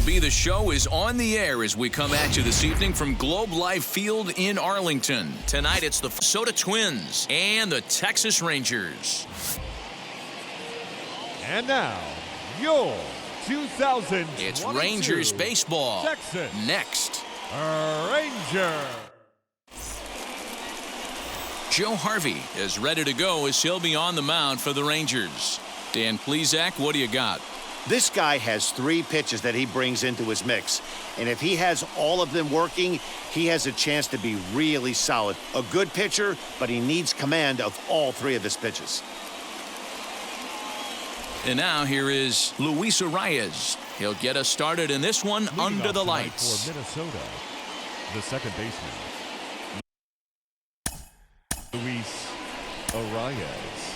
MLB The Show is on the air as we come at you this evening from Globe Life Field in Arlington. Tonight it's the Minnesota Twins and the Texas Rangers. And now, your 2022 It's Rangers baseball. Texas Next. Ranger. Joe Harvey is ready to go as he'll be on the mound for the Rangers. Dan Plesac, what do you got? This guy has 3 pitches that he brings into his mix. And if he has all of them working, he has a chance to be really solid. A good pitcher, but he needs command of all 3 of his pitches. And now here is Luis Arias. He'll get us started in this one under the lights. For Minnesota, the second baseman, Luis Arias.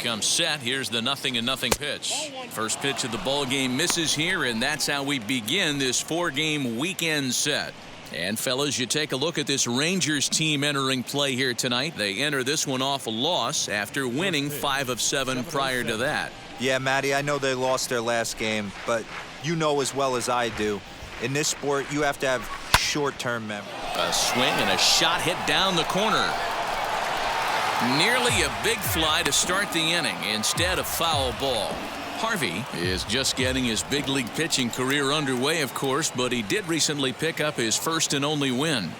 Comes set. Here's the 0-0 pitch. First pitch of the ball game misses here, and that's how we begin this 4-game weekend set. And fellas, you take a look at this Rangers team entering play here tonight. They enter this one off a loss after winning 5 of 7 prior to that. Yeah, Matty, I know they lost their last game, but you know as well as I do, in this sport you have to have short-term memory. A swing and a shot hit down the corner. Nearly a big fly to start the inning instead of foul ball. Harvey is just getting his big league pitching career underway, of course, but he did recently pick up his first and only win.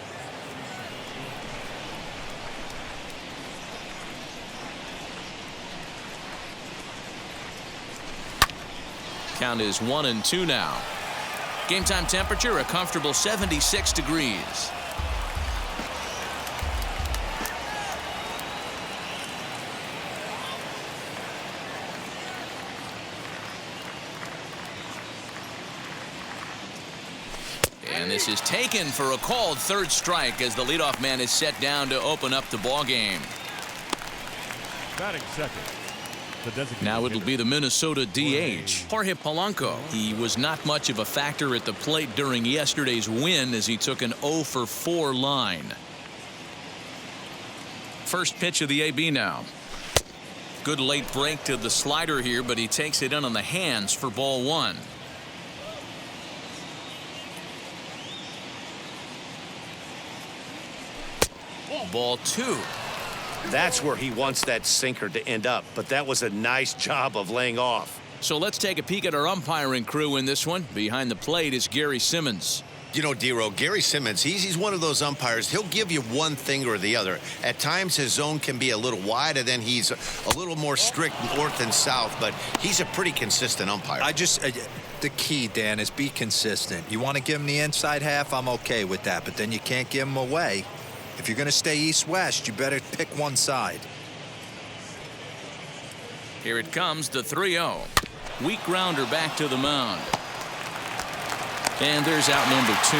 Count is 1-2 now. Game time temperature a comfortable 76 degrees. And this is taken for a called third strike as the leadoff man is set down to open up the ball game. Batting second. Now it'll be the Minnesota DH, Jorge Polanco. He was not much of a factor at the plate during yesterday's win as he took an 0-for-4 line. First pitch of the AB now. Good late break to the slider here, but he takes it in on the hands for ball 1. Ball 2. That's where he wants that sinker to end up, but that was a nice job of laying off. So let's take a peek at our umpiring crew in this one. Behind the plate is Gary Simmons. You know, D-Row, Gary Simmons, he's one of those umpires. He'll give you one thing or the other. At times, his zone can be a little wide, and then he's a little more strict north and south, but he's a pretty consistent umpire. The key, Dan, is be consistent. You want to give him the inside half, I'm okay with that, but then you can't give him away. If you're going to stay east-west, you better pick one side. Here it comes, the 3-0. Weak grounder back to the mound. And there's out number 2.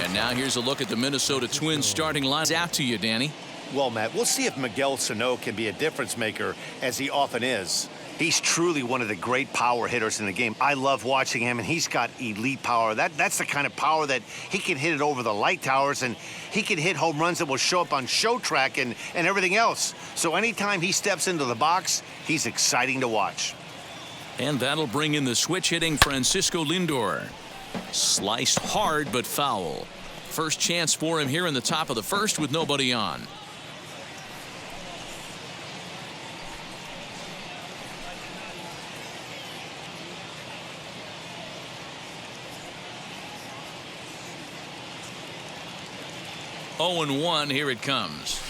And now here's a look at the Minnesota Twins starting line. Out to you, Danny. Well, Matt, we'll see if Miguel Sano can be a difference maker, as he often is. He's truly one of the great power hitters in the game. I love watching him, and he's got elite power. That's the kind of power that he can hit it over the light towers, and he can hit home runs that will show up on show track and everything else. So anytime he steps into the box, he's exciting to watch. And that'll bring in the switch hitting Francisco Lindor. Sliced hard but foul. First chance for him here in the top of the first with nobody on. Oh, 0-1, here it comes.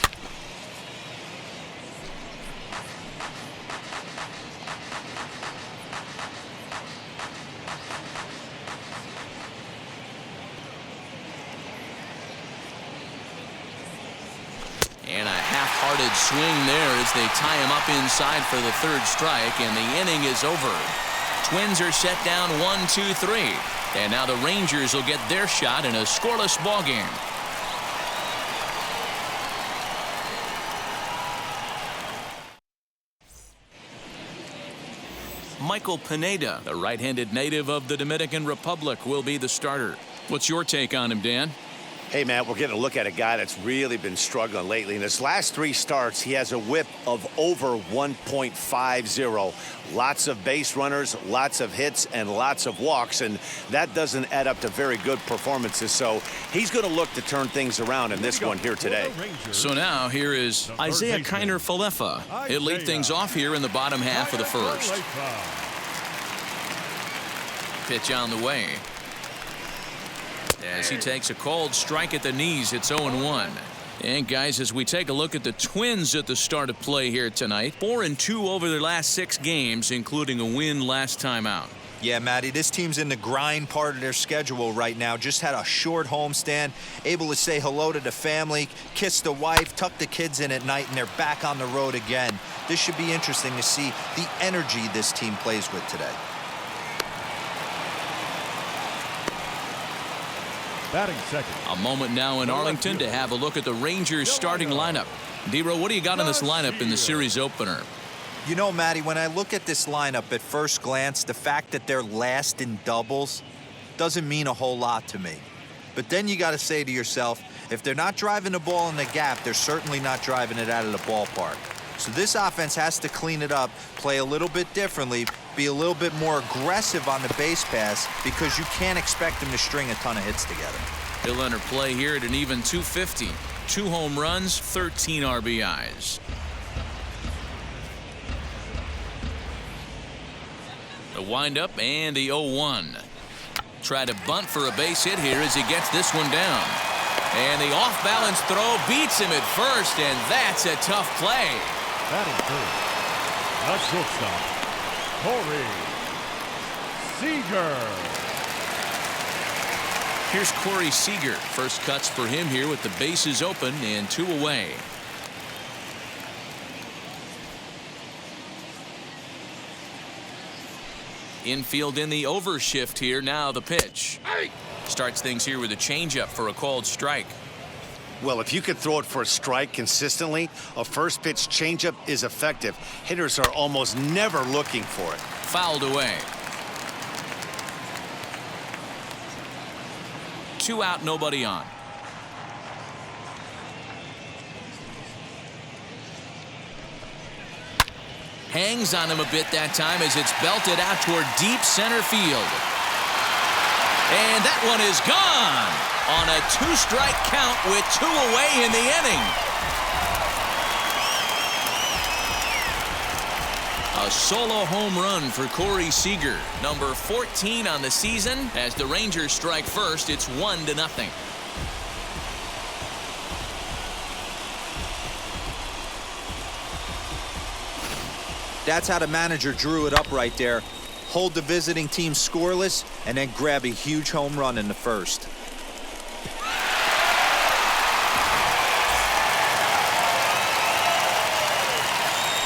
And a half-hearted swing there as they tie him up inside for the third strike, and the inning is over. Twins are set down 1-2-3. And now the Rangers will get their shot in a scoreless ball game. Michael Pineda, the right-handed native of the Dominican Republic, will be the starter. What's your take on him, Dan? Hey, man, we're getting a look at a guy that's really been struggling lately. In his last 3 starts, he has a whip of over 1.50. Lots of base runners, lots of hits, and lots of walks, and that doesn't add up to very good performances. So he's going to look to turn things around in this one here today. So now here is Isaiah Kiner-Falefa. He'll lead things off here in the bottom half of the first. Pitch on the way. As he takes a cold strike at the knees, it's 0-1. And guys, as we take a look at the Twins at the start of play here tonight, 4-2 over their last 6 games, including a win last time out. Yeah, Matty, this team's in the grind part of their schedule right now. Just had a short homestand, able to say hello to the family, kiss the wife, tuck the kids in at night, and they're back on the road again. This should be interesting to see the energy this team plays with today. Batting second. A moment now in Arlington to have a look at the Rangers starting lineup. D-Row, what do you got on this lineup in the series opener? You know, Matty, when I look at this lineup at first glance, the fact that they're last in doubles doesn't mean a whole lot to me. But then you got to say to yourself, if they're not driving the ball in the gap, they're certainly not driving it out of the ballpark. So this offense has to clean it up, play a little bit differently, be a little bit more aggressive on the base pass, because you can't expect them to string a ton of hits together. He'll enter play here at an even 250. 2 home runs, 13 RBIs. The windup and the 0-1. Try to bunt for a base hit here as he gets this one down. And the off-balance throw beats him at first, and that's a tough play. Batting third. The shortstop, Corey Seager. Here's Corey Seager. First cuts for him here with the bases open and 2 away. Infield in the overshift here. Now the pitch. Starts things here with a changeup for a called strike. Well, if you could throw it for a strike consistently, a first pitch changeup is effective. Hitters are almost never looking for it. Fouled away. 2 out, nobody on. Hangs on him a bit that time as it's belted out toward deep center field. And that one is gone on a 2-strike count with 2 away in the inning. A solo home run for Corey Seager, number 14 on the season. As the Rangers strike first, it's 1-0. That's how the manager drew it up right there. Hold the visiting team scoreless and then grab a huge home run in the first.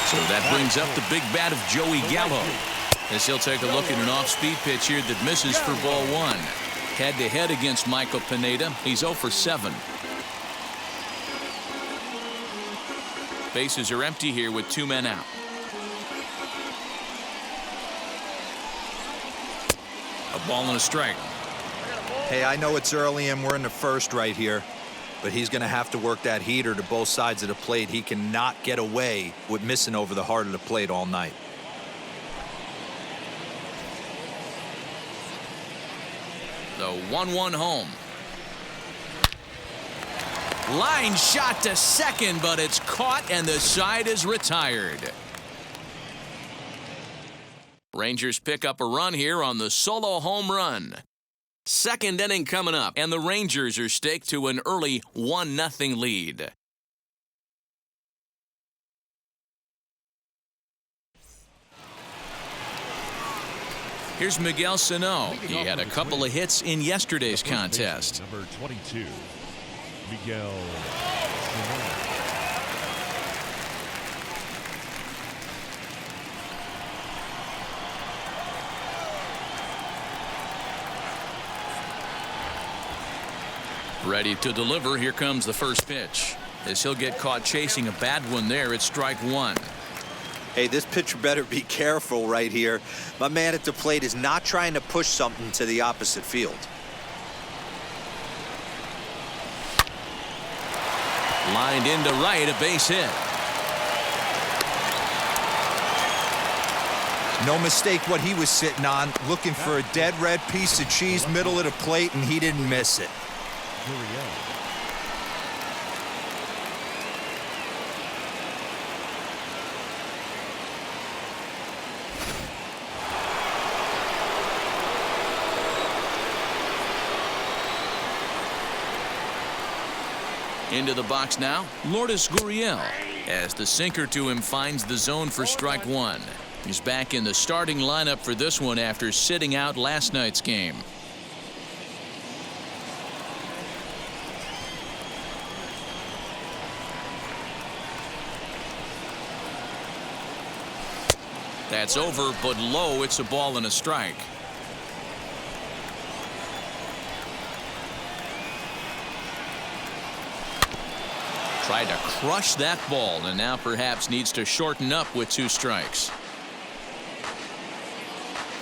So that brings up the big bat of Joey Gallo, as he'll take a look at an off-speed pitch here that misses for ball 1. Head-to-head against Michael Pineda. He's 0 for 7. Bases are empty here with 2 men out. A ball and a strike. Hey, I know it's early and we're in the first right here, but he's going to have to work that heater to both sides of the plate. He cannot get away with missing over the heart of the plate all night. The 1-1 home. Line shot to second, but it's caught and the side is retired. Rangers pick up a run here on the solo home run. Second inning coming up, and the Rangers are staked to an early 1-0 lead. Here's Miguel Sano. He had a couple of hits in yesterday's contest. Number 22, Miguel Sano. Ready to deliver. Here comes the first pitch. As he'll get caught chasing a bad one there, it's strike 1. Hey, this pitcher better be careful right here. My man at the plate is not trying to push something to the opposite field. Lined into right, a base hit. No mistake what he was sitting on, looking for a dead red piece of cheese middle of the plate, and he didn't miss it. Into the box now, Lourdes Gurriel, as the sinker to him finds the zone for strike one. He's back in the starting lineup for this one after sitting out last night's game. That's over, but low. It's a ball and a strike. Tried to crush that ball and now perhaps needs to shorten up with 2 strikes.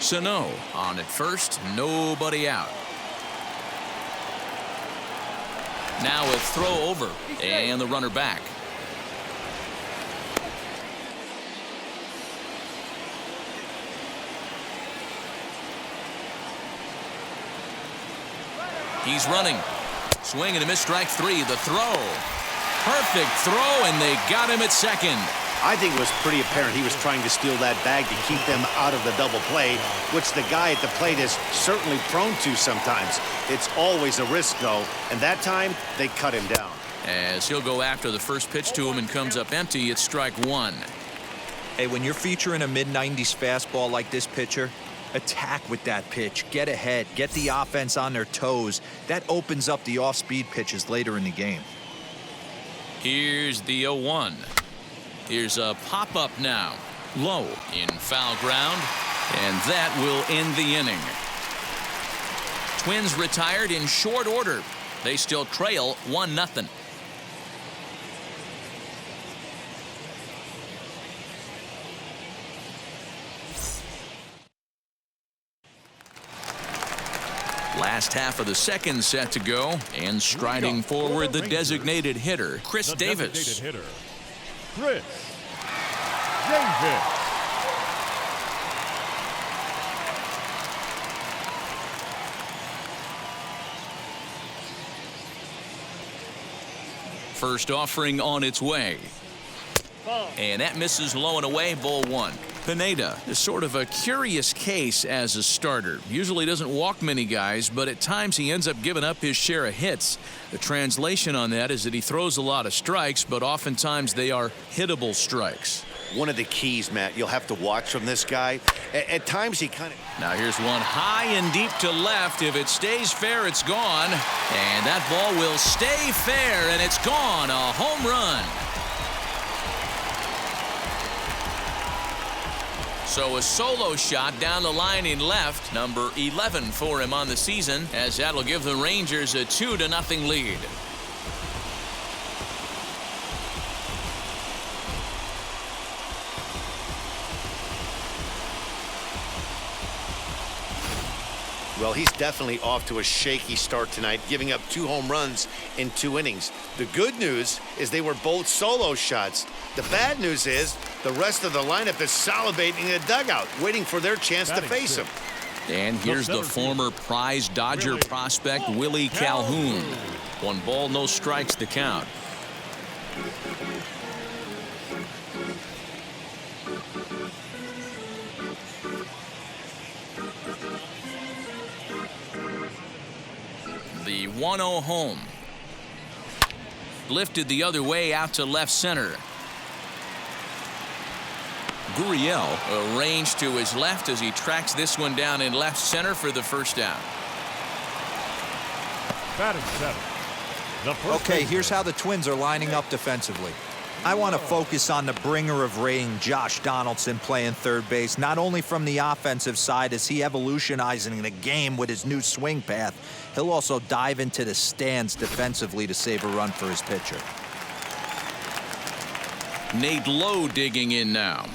Sano on at first, nobody out. Now a throw over and the runner back. He's running. Swing and a miss, strike 3. The throw. Perfect throw, and they got him at second. I think it was pretty apparent he was trying to steal that bag to keep them out of the double play, which the guy at the plate is certainly prone to sometimes. It's always a risk, though, and that time they cut him down. As he'll go after the first pitch to him and comes up empty, it's strike 1. Hey, when you're featuring a mid-90s fastball like this pitcher, attack with that pitch. Get ahead. Get the offense on their toes. That opens up the off-speed pitches later in the game. Here's the 0-1. Here's a pop-up now. Low in foul ground, and that will end the inning. Twins retired in short order. They still trail 1-0. Last half of the second set to go, and striding forward the designated hitter, Chris Davis. Designated hitter, Chris Davis. First offering on its way. And that misses low and away, ball 1. Pineda is sort of a curious case as a starter. Usually doesn't walk many guys, but at times he ends up giving up his share of hits. The translation on that is that he throws a lot of strikes, but oftentimes they are hittable strikes. One of the keys, Matt, you'll have to watch from this guy. At times he kind of... Now here's one high and deep to left. If it stays fair, it's gone. And that ball will stay fair, and it's gone. A home run. So a solo shot down the line in left, number 11 for him on the season, as that'll give the Rangers a 2-0 lead. Well, he's definitely off to a shaky start tonight, giving up 2 home runs in 2 innings. The good news is they were both solo shots. The bad news is the rest of the lineup is salivating in the dugout, waiting for their chance to face him. And here's the former prize Dodger prospect, Willie Calhoun. 1 ball, no strikes to count. The 1-0 home. Lifted the other way out to left center. Gurriel arranged to his left as he tracks this one down in left center for the first down. Batting 7. Okay, here's how the Twins are lining up defensively. I want to focus on the bringer of rain, Josh Donaldson, playing third base, not only from the offensive side as he evolutionizing the game with his new swing path, he'll also dive into the stands defensively to save a run for his pitcher. Nate Lowe digging in now.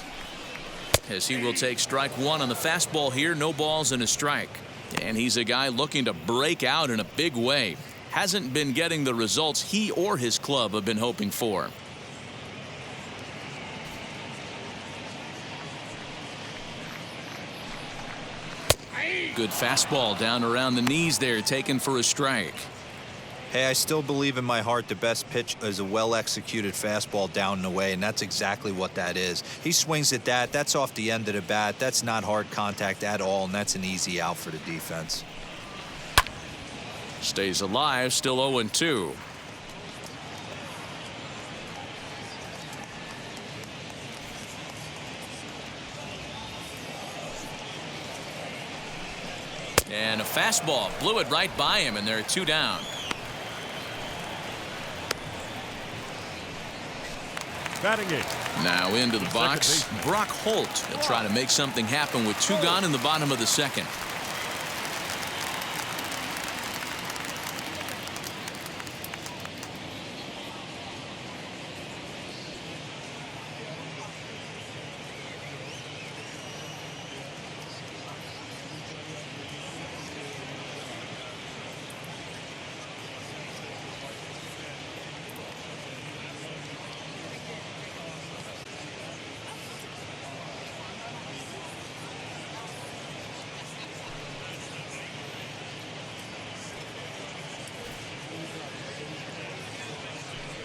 as he will take strike one on the fastball here. No balls and a strike. And he's a guy looking to break out in a big way. Hasn't been getting the results he or his club have been hoping for. Good fastball down around the knees there, taken for a strike. Hey, I still believe in my heart the best pitch is a well-executed fastball down and away, and that's exactly what that is. He swings at that. That's off the end of the bat. That's not hard contact at all, and that's an easy out for the defense. Stays alive, still 0-2. And a fastball blew it right by him, and there are 2 down. Batting it. Now into the box, Brock Holt. He'll try to make something happen with 2 gone in the bottom of the second.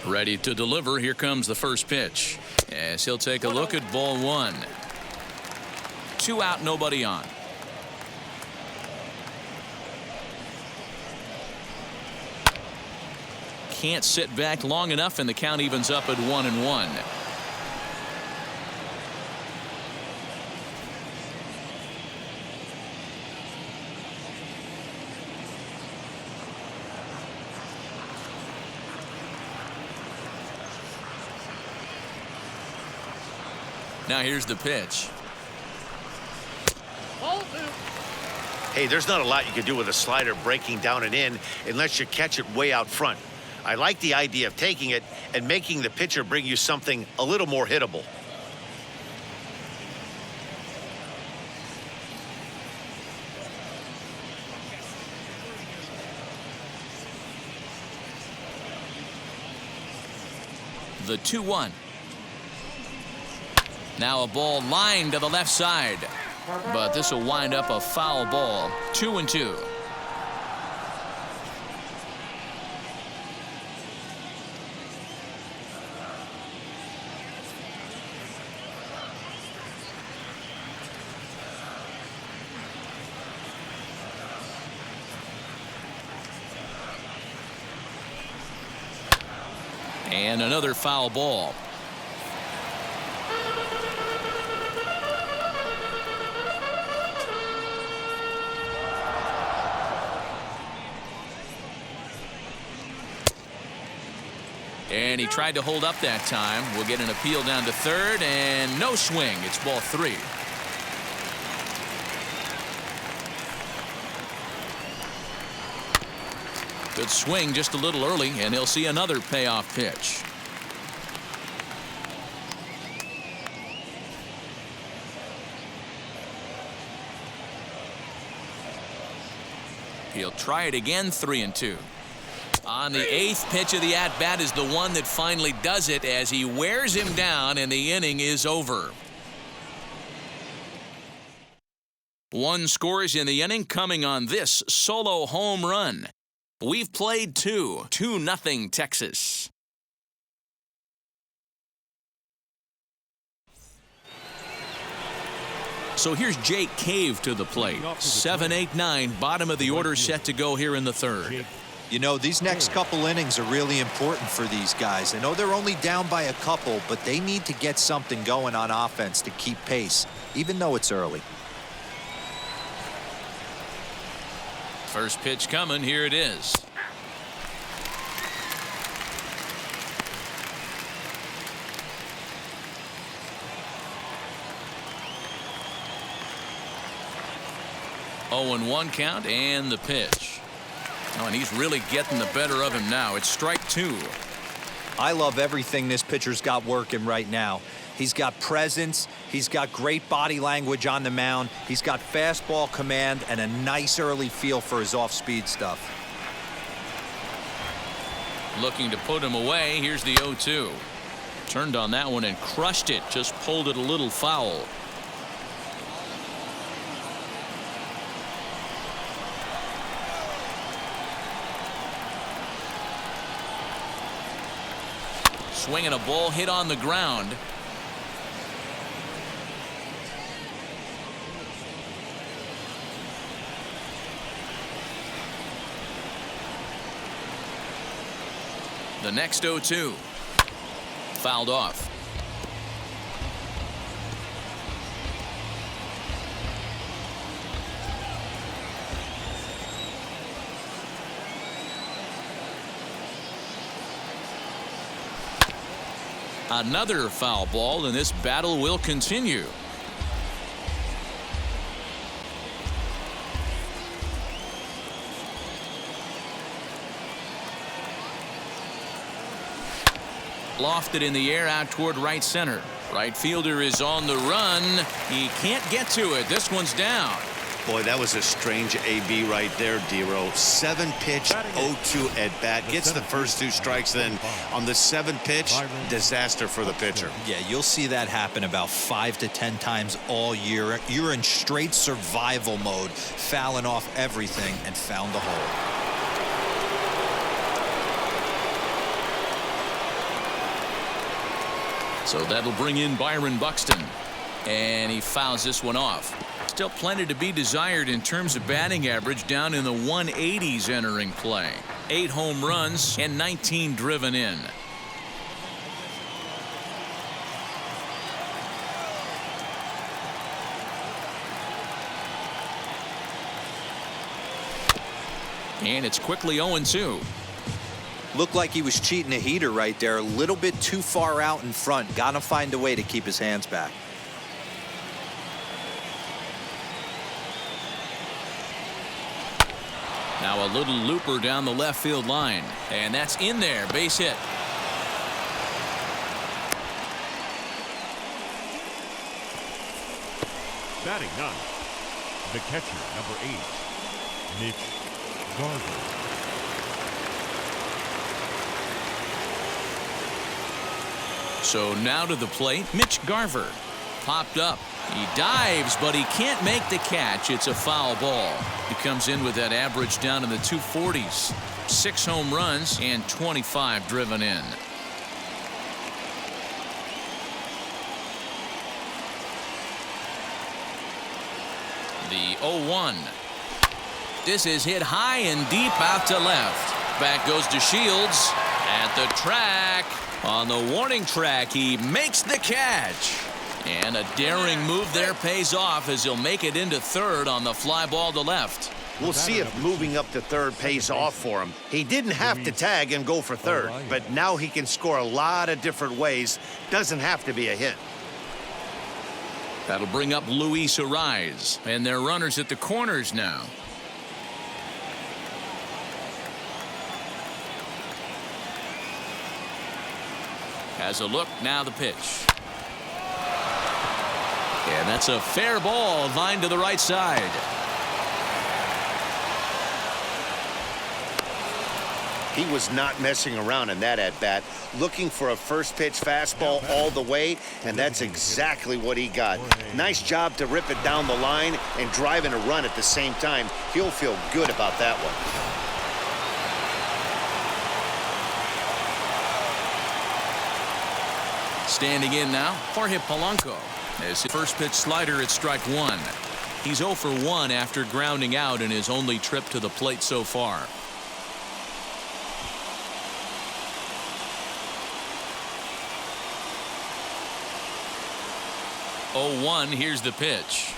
Ready to deliver. Here comes the first pitch, as he'll take a look at ball 1. 2 out, nobody on. Can't sit back long enough, and the count evens up at 1-1. Now here's the pitch. Hey, there's not a lot you can do with a slider breaking down and in unless you catch it way out front. I like the idea of taking it and making the pitcher bring you something a little more hittable. The 2-1. Now a ball lined to the left side, but this will wind up a foul ball. 2-2. And another foul ball. And he tried to hold up that time. We'll get an appeal down to third, and no swing. It's ball 3. Good swing just a little early, and he'll see another payoff pitch. He'll try it again. 3-2. On the 8th pitch of the at-bat is the one that finally does it, as he wears him down, and the inning is over. 1 scores in the inning, coming on this solo home run. We've played 2. 2-0 Texas. So here's Jake Cave to the plate. 7-8-9, bottom of the order, set to go here in the 3rd. You know, these next couple innings are really important for these guys. I know they're only down by a couple, but they need to get something going on offense to keep pace, even though it's early. First pitch coming. Here it is. Oh, and 1 count, and the pitch. Oh, and he's really getting the better of him now. It's strike 2. I love everything this pitcher's got working right now. He's got presence. He's got great body language on the mound. He's got fastball command and a nice early feel for his off-speed stuff. Looking to put him away. Here's the 0-2. Turned on that one and crushed it. Just pulled it a little foul. Swinging a ball hit on the ground. The next 0-2. Fouled off. Another foul ball, and this battle will continue. Lofted in the air out toward right center. Right fielder is on the run. He can't get to it. This one's down. Boy, that was a strange AB right there, Dero. 7-pitch, 0-2 at bat. Gets the first 2 strikes. Then on the 7th pitch, disaster for the pitcher. Yeah, you'll see that happen about 5 to 10 times all year. You're in straight survival mode, fouling off everything, and found the hole. So that'll bring in Byron Buxton. And he fouls this one off. Still plenty to be desired in terms of batting average, down in the 180s entering play. 8 home runs and 19 driven in. And it's quickly 0-2. Looked like he was cheating a heater right there. A little bit too far out in front. Got to find a way to keep his hands back. Now a little looper down the left field line. And that's in there. Base hit. Batting 9th, the catcher, number 8, Mitch Garver. So now to the plate, Mitch Garver. Popped up. He dives, but he can't make the catch. It's a foul ball. He comes in with that average down in the 240s. 6 home runs and 25 driven in. The 0-1. This is hit high and deep out to left. Back goes to Shields at the track. On the warning track, he makes the catch. And a daring move there pays off as he'll make it into third on the fly ball to left. We'll see if moving up to third pays off for him. He didn't have to tag and go for third, but now he can score a lot of different ways. Doesn't have to be a hit. That'll bring up Luis Ariz, and they're runners at the corners now. Has a look, now the pitch. And that's a fair ball, lined to the right side. He was not messing around in that at-bat, looking for a first-pitch fastball all the way, and that's exactly what he got. Nice job to rip it down the line and drive in a run at the same time. He'll feel good about that one. Standing in now, Jorge Polanco. As his first pitch slider at strike 1. He's 0 for 1 after grounding out in his only trip to the plate so far. Oh, 0-1, here's the pitch.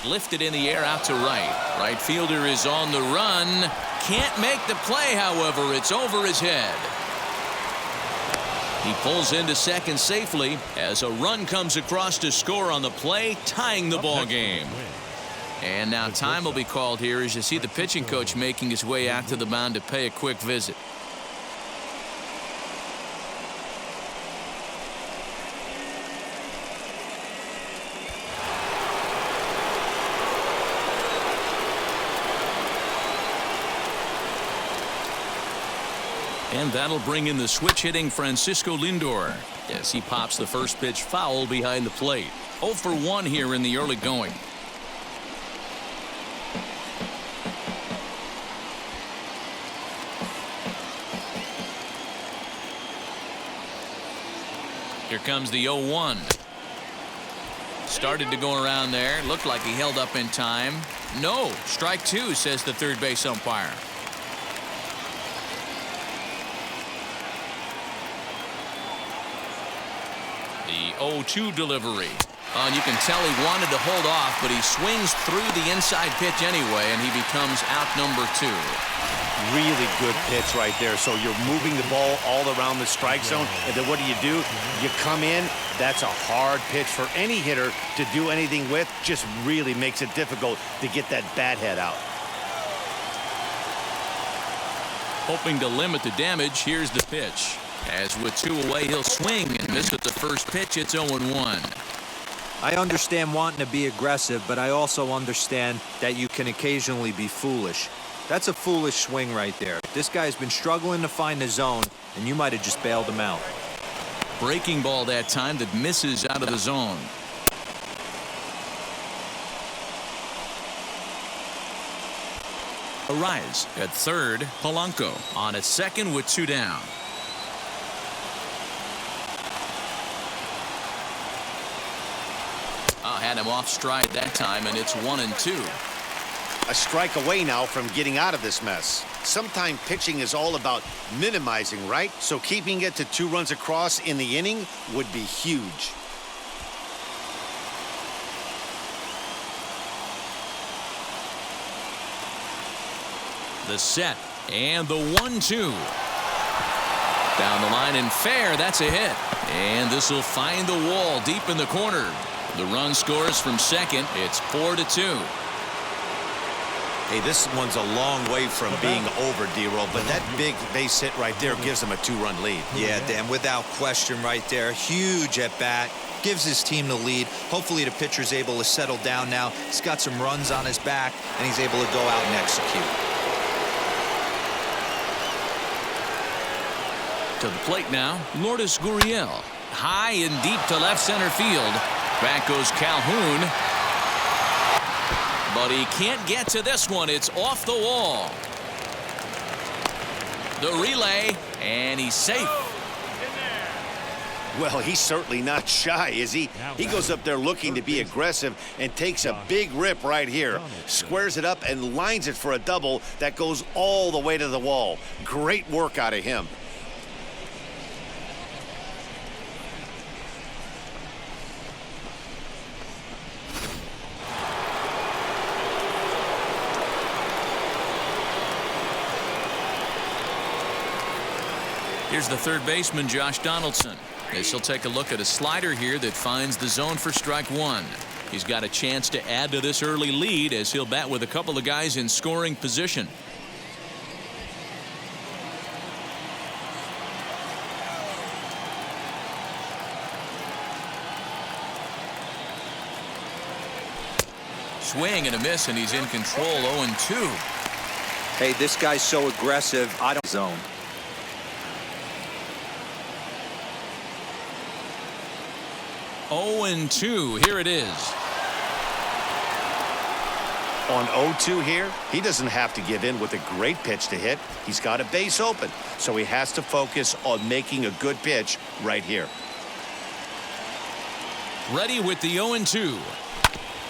Lifted in the air out to right. Right fielder is on the run. Can't make the play, however. It's over his head. He pulls into second safely as a run comes across to score on the play, tying the ball game. And now time will be called here as you see the pitching coach making his way out to the mound to pay a quick visit. And that'll bring in the switch-hitting Francisco Lindor as he pops the first pitch foul behind the plate. 0 for 1 here in the early going. Here comes the 0-1. Started to go around there. Looked like he held up in time. No, strike 2, says the third base umpire. The 0-2 delivery. And you can tell he wanted to hold off, but he swings through the inside pitch anyway, and he becomes out number 2. Really good pitch right there. So you're moving the ball all around the strike zone, and then what do? You come in. That's a hard pitch for any hitter to do anything with. Just really makes it difficult to get that bat head out. Hoping to limit the damage, here's the pitch. As with 2 away, he'll swing and miss at the first pitch. It's 0-1. I understand wanting to be aggressive, but I also understand that you can occasionally be foolish. That's a foolish swing right there. This guy's been struggling to find the zone, and you might have just bailed him out. Breaking ball that time that misses out of the zone. A rise at third. Polanco on at second with 2 down. Had him off stride that time, and it's 1-2. A strike away now from getting out of this mess. Sometimes pitching is all about minimizing, right? So keeping it to 2 runs across in the inning would be huge. The set and the 1-2. Down the line and fair. That's a hit. And this will find the wall deep in the corner. The run scores from second. It's 4-2. Hey, this one's a long way from being over, D-Roll, but that big base hit right there gives him a 2-run lead. Yeah, Dan, without question right there. Huge at bat. Gives his team the lead. Hopefully the pitcher's able to settle down now. He's got some runs on his back, and he's able to go out and execute. To the plate now, Lourdes Gurriel. High and deep to left center field. Back goes Calhoun. But he can't get to this one. It's off the wall. The relay, and he's safe. Well, he's certainly not shy, is he? He goes up there looking to be aggressive and takes a big rip right here. Squares it up and lines it for a double that goes all the way to the wall. Great work out of him. Here's the third baseman, Josh Donaldson. As he'll take a look at a slider here that finds the zone for strike 1. He's got a chance to add to this early lead as he'll bat with a couple of guys in scoring position. Swing and a miss, and he's in control. 0-2. Hey, this guy's so aggressive. I don't zone. And 2. Here it is. On 0-2 here, he doesn't have to give in with a great pitch to hit. He's got a base open, so he has to focus on making a good pitch right here. Ready with the 0-2.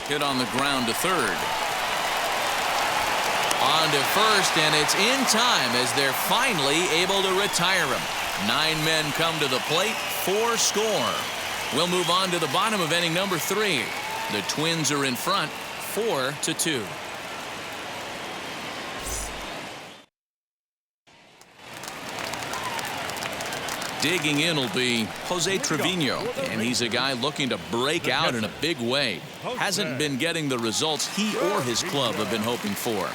Hit on the ground to third. On to first, and it's in time as they're finally able to retire him. 9 men come to the plate, 4 score. We'll move on to the bottom of inning number 3. The Twins are in front, 4-2. Digging in will be Jose Trevino, and he's a guy looking to break out in a big way. Hasn't been getting the results he or his club have been hoping for.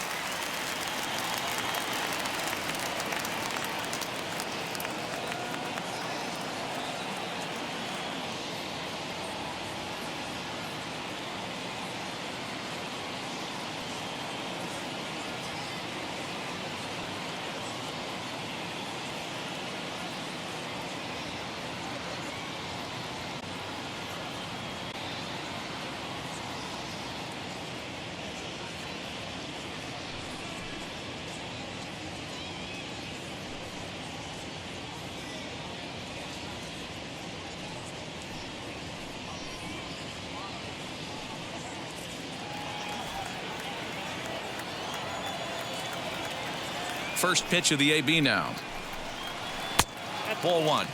First pitch of the AB now. Ball one.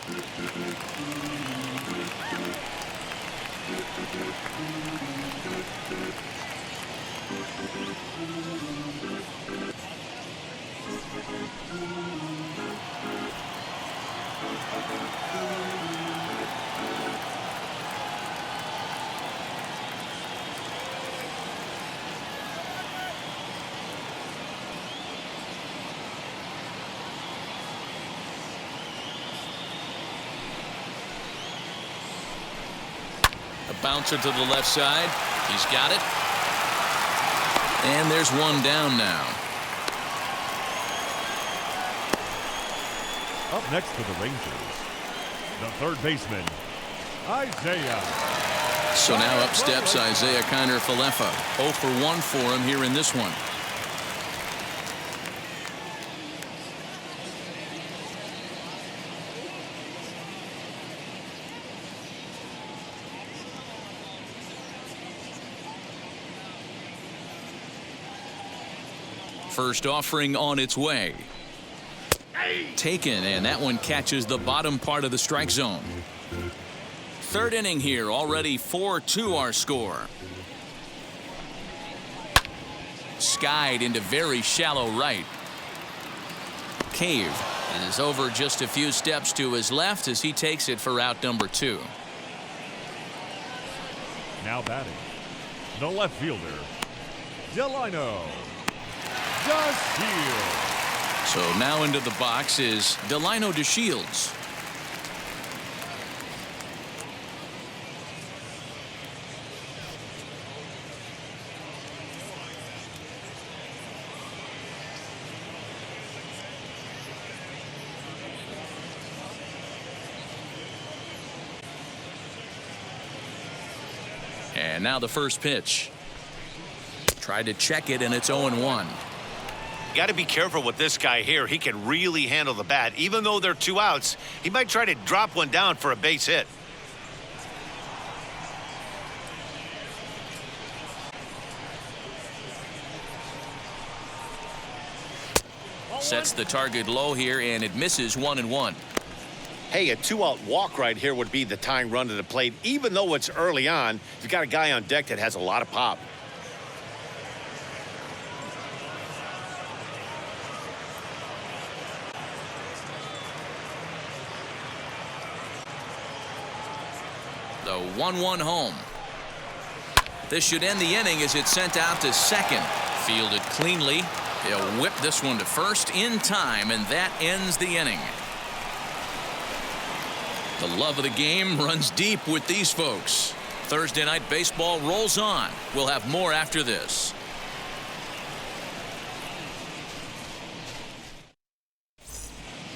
A bouncer to the left side. He's got it. And there's one down now. Up next for the Rangers, the third baseman, Isaiah. So now up steps Isaiah Kiner-Falefa. 0 for 1 for him here in this one. First offering on its way. Taken, and that one catches the bottom part of the strike zone. Third inning here, already 4-2 our score. Skied into very shallow right. Cave is over just a few steps to his left as he takes it for out number 2. Now batting, the left fielder, Delino DeShields. So now into the box is Delino DeShields. And now the first pitch. Tried to check it, and it's 0-1. Got to be careful with this guy here. He can really handle the bat. Even though they're 2 outs, he might try to drop one down for a base hit. Sets the target low here, and it misses 1-1. Hey, a 2-out walk right here would be the tying run to the plate. Even though it's early on, you've got a guy on deck that has a lot of pop. The 1-1 home. This should end the inning as it's sent out to second. Fielded cleanly. They'll whip this one to first in time, and that ends the inning. The love of the game runs deep with these folks. Thursday Night Baseball rolls on. We'll have more after this.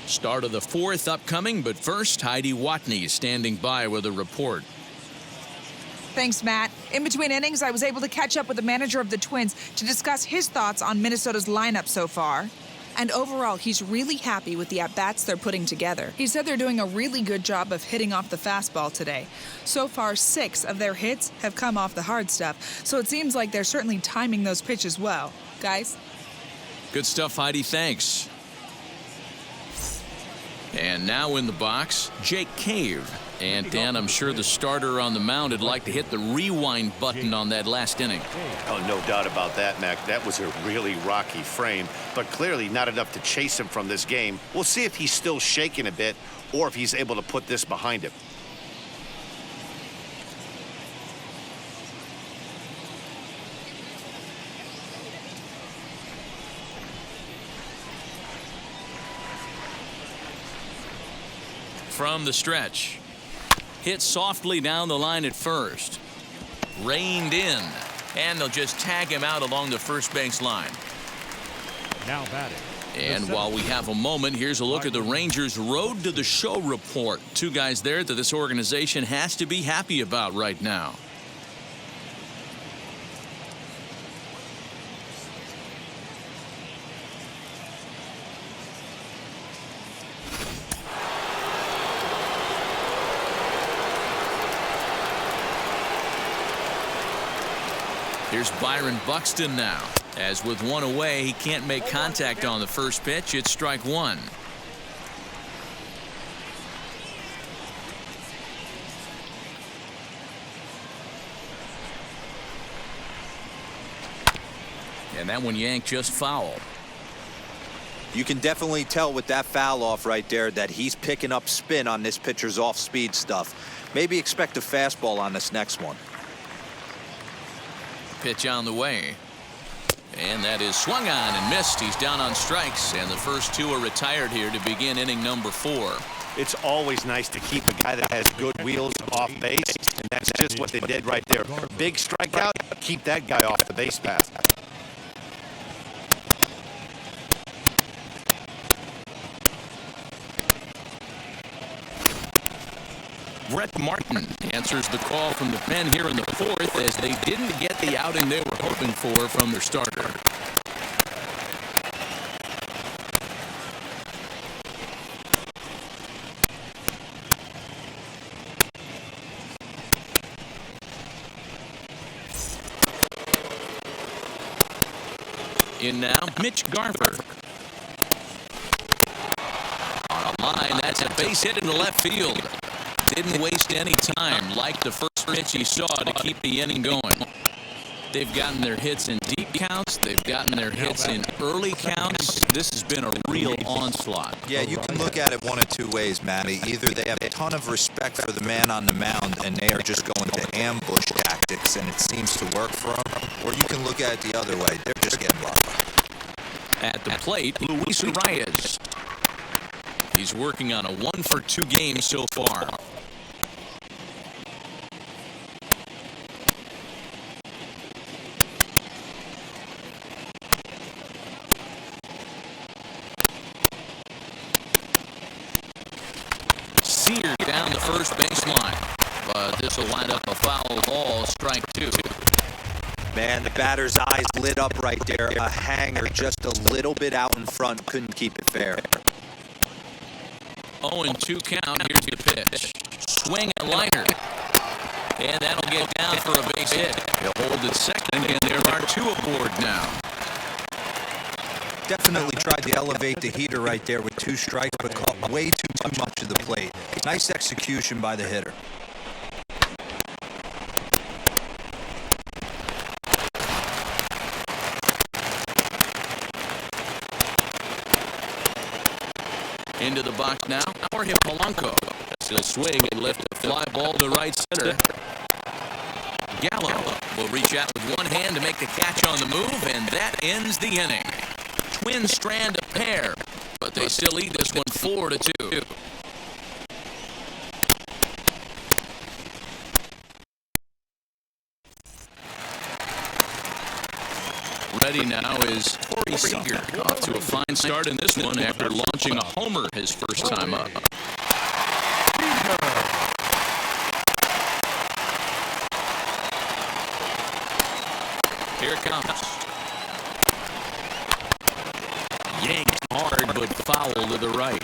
Start of the 4th upcoming, but first, Heidi Watney is standing by with a report. Thanks, Matt. In between innings, I was able to catch up with the manager of the Twins to discuss his thoughts on Minnesota's lineup so far. And overall, he's really happy with the at-bats they're putting together. He said they're doing a really good job of hitting off the fastball today. So far, 6 of their hits have come off the hard stuff, so it seems like they're certainly timing those pitches well. Guys? Good stuff, Heidi. Thanks. And now in the box, Jake Cave. And Dan, I'm sure the starter on the mound would like to hit the rewind button on that last inning. Oh, no doubt about that, Mac. That was a really rocky frame, but clearly not enough to chase him from this game. We'll see if he's still shaking a bit or if he's able to put this behind him. From the stretch. Hit softly down the line at first. Reined in. And they'll just tag him out along the first base line. Now batting. And while we have a moment, here's a look at the Rangers' Road to the Show report. 2 guys there that this organization has to be happy about right now. Here's Byron Buxton now. As with one away, he can't make contact on the first pitch. It's strike one. And that one yanked just foul. You can definitely tell with that foul off right there that he's picking up spin on this pitcher's off-speed stuff. Maybe expect a fastball on this next one. Pitch on the way. And that is swung on and missed. He's down on strikes, and the first two are retired here to begin inning number 4. It's always nice to keep a guy that has good wheels off base, and that's just what they did right there. Big strikeout, keep that guy off the base path. Brett Martin answers the call from the pen here in the 4th as they didn't get the outing they were hoping for from their starter. In now, Mitch Garver. On a line, that's a base hit into left field. Didn't waste any time, like the first pitch he saw, to keep the inning going. They've gotten their hits in deep counts. They've gotten their hits in early counts. This has been a real onslaught. Yeah, you can look at it one of two ways, Matty. Either they have a ton of respect for the man on the mound and they are just going to ambush tactics and it seems to work for them, or you can look at it the other way. They're just getting lucky. At the plate, Luis Reyes. He's working on a 1-for-2 game so far. Seared down the first baseline, but this will wind up a foul ball, strike 2. Man, the batter's eyes lit up right there. A hanger just a little bit out in front, couldn't keep it fair. 0-2 count. Here's the pitch. Swing and liner. And that'll get down for a base hit. He'll hold it second, and there are 2 aboard now. Definitely tried to elevate the heater right there with 2 strikes, but caught way too much of the plate. Nice execution by the hitter. Into the box now, Jorge Polanco. He'll swing and lift a fly ball to right center. Gallo will reach out with one hand to make the catch on the move, and that ends the inning. Twins strand a pair, but they still lead this one 4-2. Ready now is Corey Seager, off to a fine start in this one after launching a homer his first time up. Here it comes. Yanked hard, but foul to the right.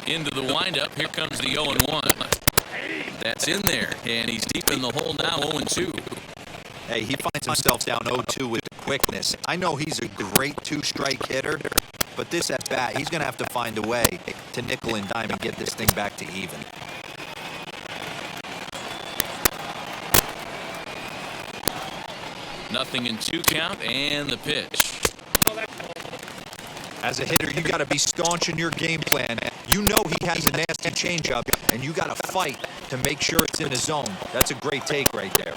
Into the windup. Here comes the 0-1. That's in there, and he's deep in the hole now, 0-2. Hey, he finds himself down 0-2 with quickness. I know he's a great 2-strike hitter, but this at bat, he's going to have to find a way to nickel and dime and get this thing back to even. Nothing in 2 count, and the pitch. As a hitter, you got to be staunch in your game plan. You know he has a nasty changeup, and you got to fight to make sure it's in the zone. That's a great take right there.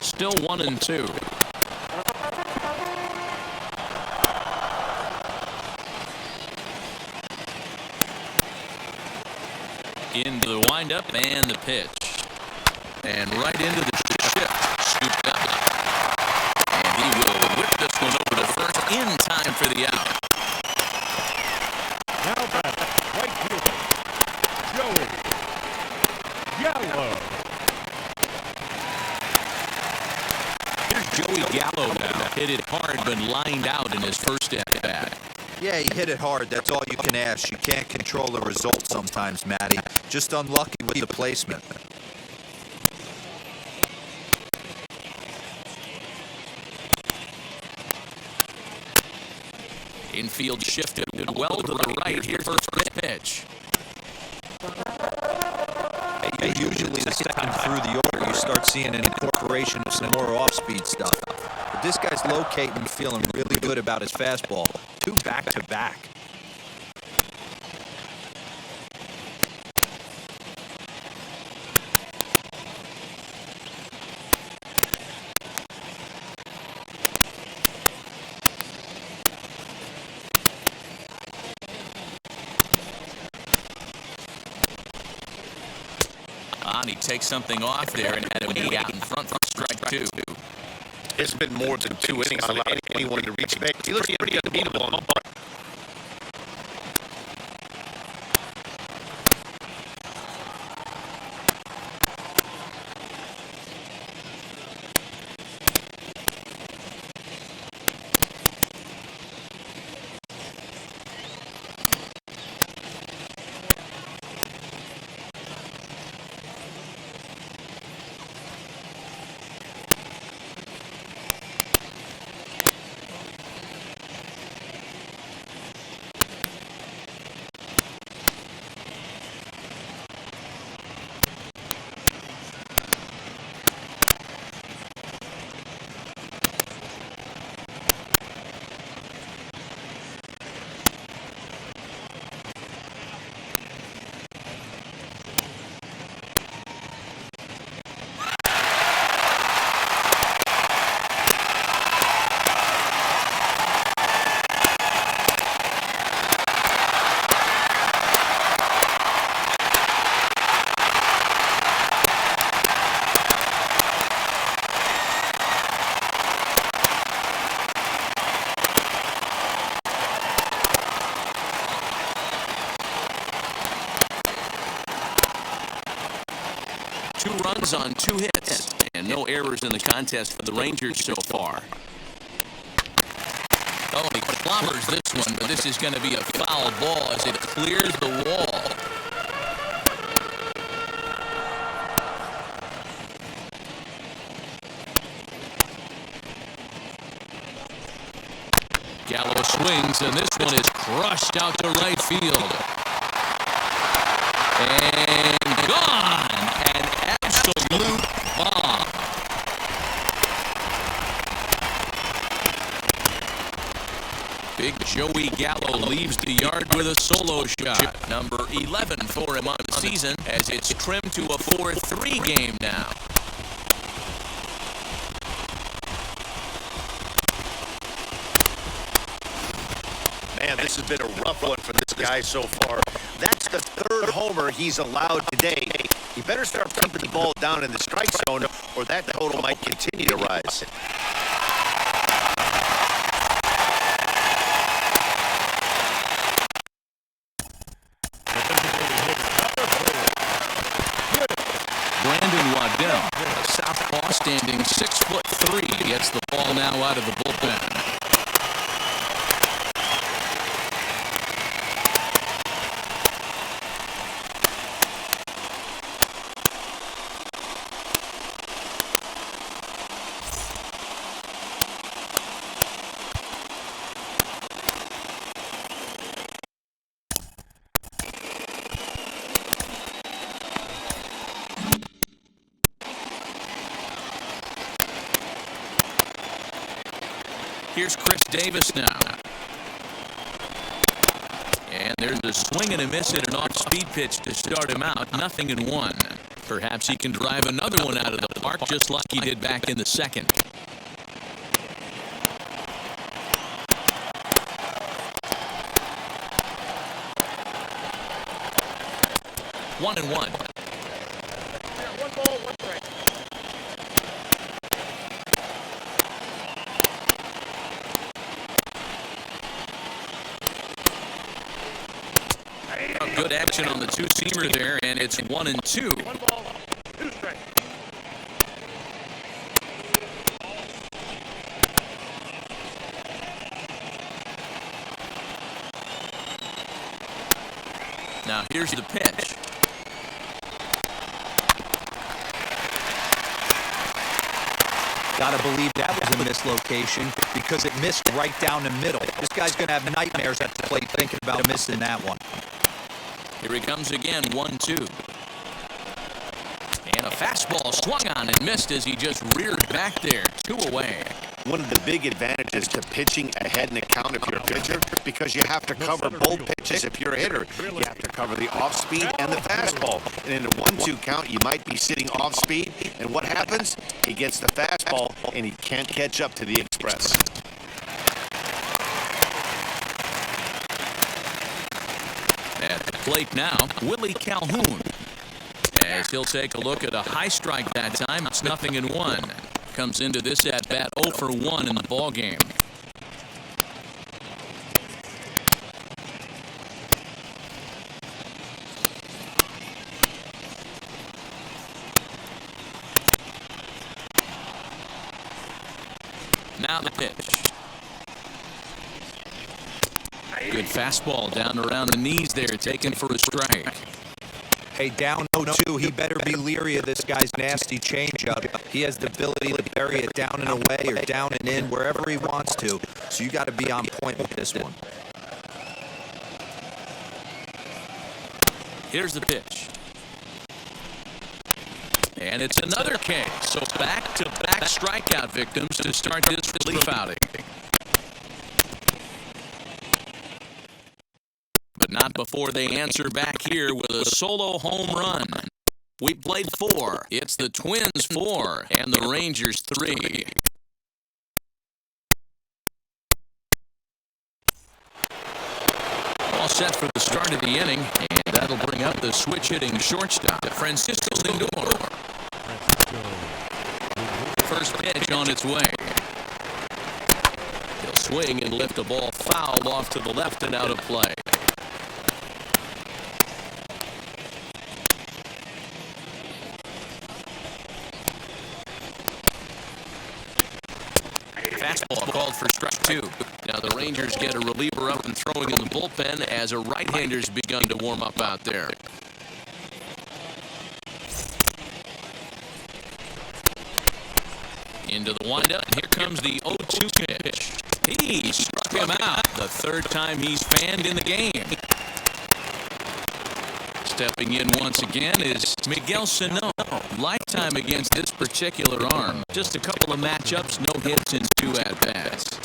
Still 1-2. Into the windup and the pitch. And right into the shift. Scooped up. Joey Gallo now. Hit it hard, but lined out in his first at-bat. Yeah, he hit it hard. That's all you can ask. You can't control the result sometimes, Matty. Just unlucky with the placement. Infield shifted well to the right here. First pitch. Usually the second through the order, you start seeing an incorporation of some more off-speed stuff. But this guy's locating, feeling really good about his fastball. 2 back-to-back. He takes something off there and had him out in front for strike 2. It's been more than 2 innings allowed anyone to reach base. He looks pretty unbeatable on the ball. Runs on 2 hits and no errors in the contest for the Rangers so far. Oh, he clobbers this one, but this is going to be a foul ball as it clears the wall. Gallo swings, and this one is crushed out to right field. And gone! An absolute bomb. Big Joey Gallo leaves the yard with a solo shot. Number 11 for him on the season as it's trimmed to a 4-3 game now. Man, this has been a rough one for this guy so far. That's the 3rd homer he's allowed today. He better start pumping the ball down in the strike zone, or that total might continue to rise. Brandon Waddell, a southpaw standing 6'3", gets the ball now out of the bullpen. Here's Chris Davis now. And there's a swing and a miss at an off-speed pitch to start him out. 0-1. Perhaps he can drive another one out of the park just like he did back in the second. One and one. One ball, one strike. Good action on the two-seamer there, and it's 1-2. One ball, two strikes. Now here's the pitch. Gotta believe that was a mislocation because it missed right down the middle. This guy's gonna have nightmares at the plate thinking about missing that one. Here he comes again, 1-2. And a fastball swung on and missed as he just reared back there, 2 away. One of the big advantages to pitching ahead in the count if you're a pitcher, because you have to cover both pitches if you're a hitter. You have to cover the off-speed and the fastball. And in a 1-2 count, you might be sitting off-speed, and what happens? He gets the fastball, and he can't catch up to the express. At the plate now, Willie Calhoun. As he'll take a look at a high strike that time, it's 0-1. Comes into this at-bat 0 for 1 in the ball game. Now the pitch. Good fastball down around the knees there, taken for a strike. Hey, down 0-2, he better be leery of this guy's nasty changeup. He has the ability to bury it down and away or down and in, wherever he wants to. So you got to be on point with this one. Here's the pitch. And it's another K. So back-to-back strikeout victims to start this relief outing. But not before they answer back here with a solo home run. We played 4. It's the Twins 4 and the Rangers 3. All set for the start of the inning, and that'll bring up the switch-hitting shortstop, Francisco Lindor. First pitch on its way. He'll swing and lift a ball foul off to the left and out of play. Fastball called for strike 2. Now the Rangers get a reliever up and throwing in the bullpen as a right-hander's begun to warm up out there. Into the windup. Here comes the 0-2 pitch. He struck him out. The third time he's fanned in the game. Stepping in once again is Miguel Sano. Lifetime against this particular arm. Just a couple of matchups, no hits in 2 at-bats.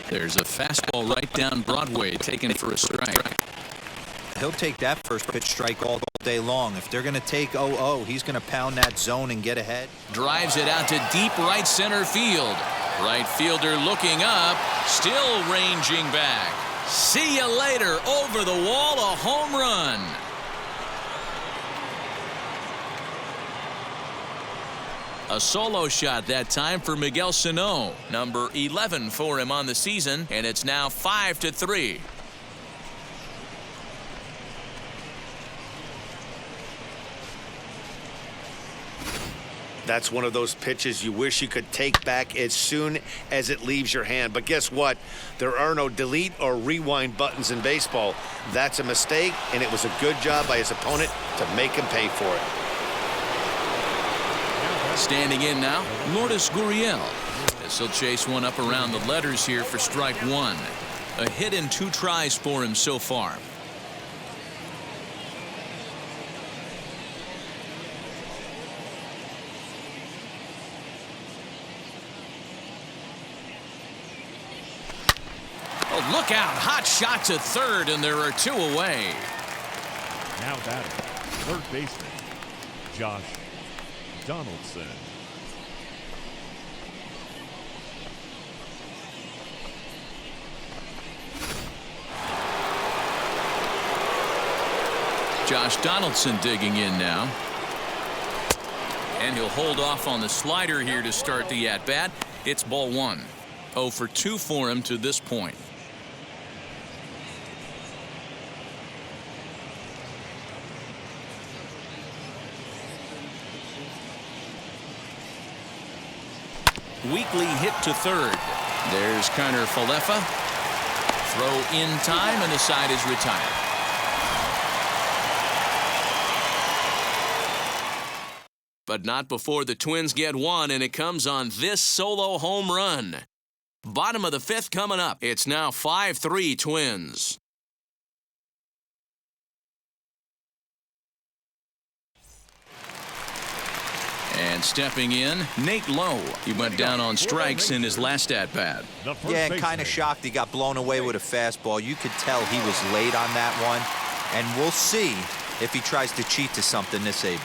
There's a fastball right down Broadway, taken for a strike. He'll take that first pitch strike all day long. If they're going to take 0-0, he's going to pound that zone and get ahead. Drives it out to deep right center field. Right fielder looking up, still ranging back. See you later, over the wall, a home run. A solo shot that time for Miguel Sano. Number 11 for him on the season, and it's now 5-3. That's one of those pitches you wish you could take back as soon as it leaves your hand. But guess what? There are no delete or rewind buttons in baseball. That's a mistake, and it was a good job by his opponent to make him pay for it. Standing in now, Lourdes Gurriel. As he'll chase one up around the letters here for strike 1. A hit in 2 tries for him so far. Oh, look out. Hot shot to third, and there are 2 away. Now batting, third baseman, Josh Donaldson. Josh Donaldson digging in now. And he'll hold off on the slider here to start the at-bat. It's ball 1. 0 for 2 for him to this point. Weekly hit to third. There's Connor Falefa. Throw in time, and the side is retired. But not before the Twins get one, and it comes on this solo home run. Bottom of the fifth coming up. It's now 5-3 Twins. And stepping in, Nate Lowe. He went down on strikes in his last at-bat. Yeah, and kind of shocked he got blown away with a fastball. You could tell he was late on that one. And we'll see if he tries to cheat to something this AB.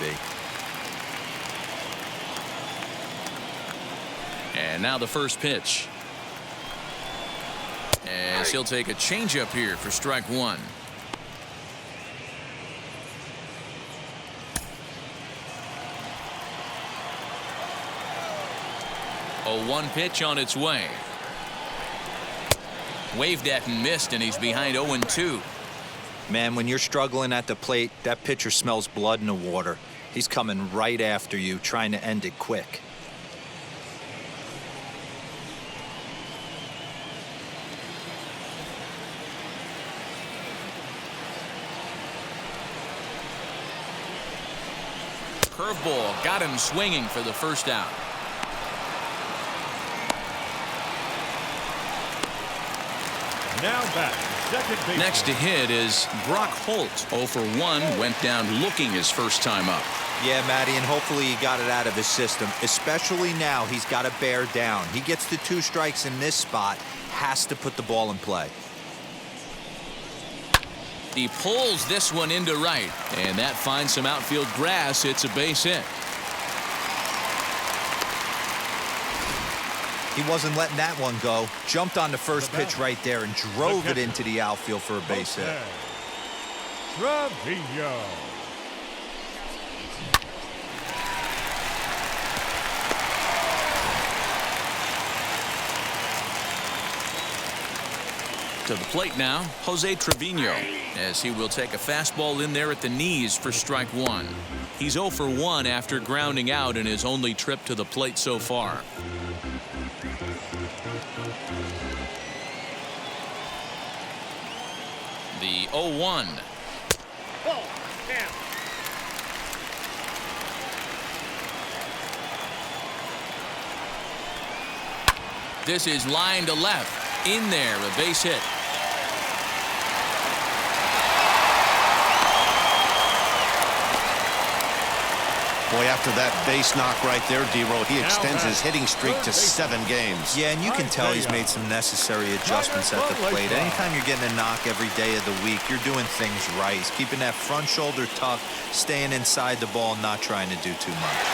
And now the first pitch. As he'll take a changeup here for strike one. A 1 pitch on its way. Waved at and missed, and he's behind 0-2. Man, when you're struggling at the plate, that pitcher smells blood in the water. He's coming right after you, trying to end it quick. Curveball got him swinging for the first out. Now back, second base. Next to hit is Brock Holt. 0 for 1, went down looking his first time up. Yeah, Matty, and hopefully he got it out of his system. Especially now, he's got to bear down. He gets the 2 strikes in this spot, has to put the ball in play. He pulls this one into right, and that finds some outfield grass. It's a base hit. He wasn't letting that one go. Jumped on the first pitch right there and drove it into the outfield for a base hit. Trevino. To the plate now, Jose Trevino, as he will take a fastball in there at the knees for strike one. He's 0 for 1 after grounding out in his only trip to the plate so far. The 0-1. This is line to left. In there, a base hit. Boy, after that base knock right there, D-Roll, he extends his hitting streak to 7 games. Yeah, and you can tell he's made some necessary adjustments at the plate. Anytime you're getting a knock every day of the week, you're doing things right. He's keeping that front shoulder tucked, staying inside the ball, not trying to do too much.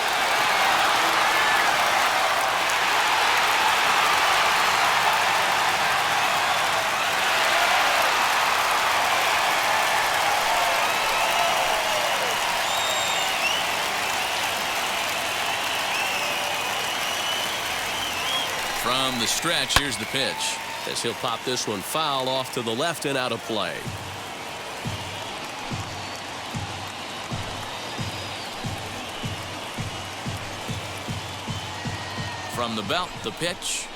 From the stretch, here's the pitch. As he'll pop this one foul off to the left and out of play. From the belt, the pitch.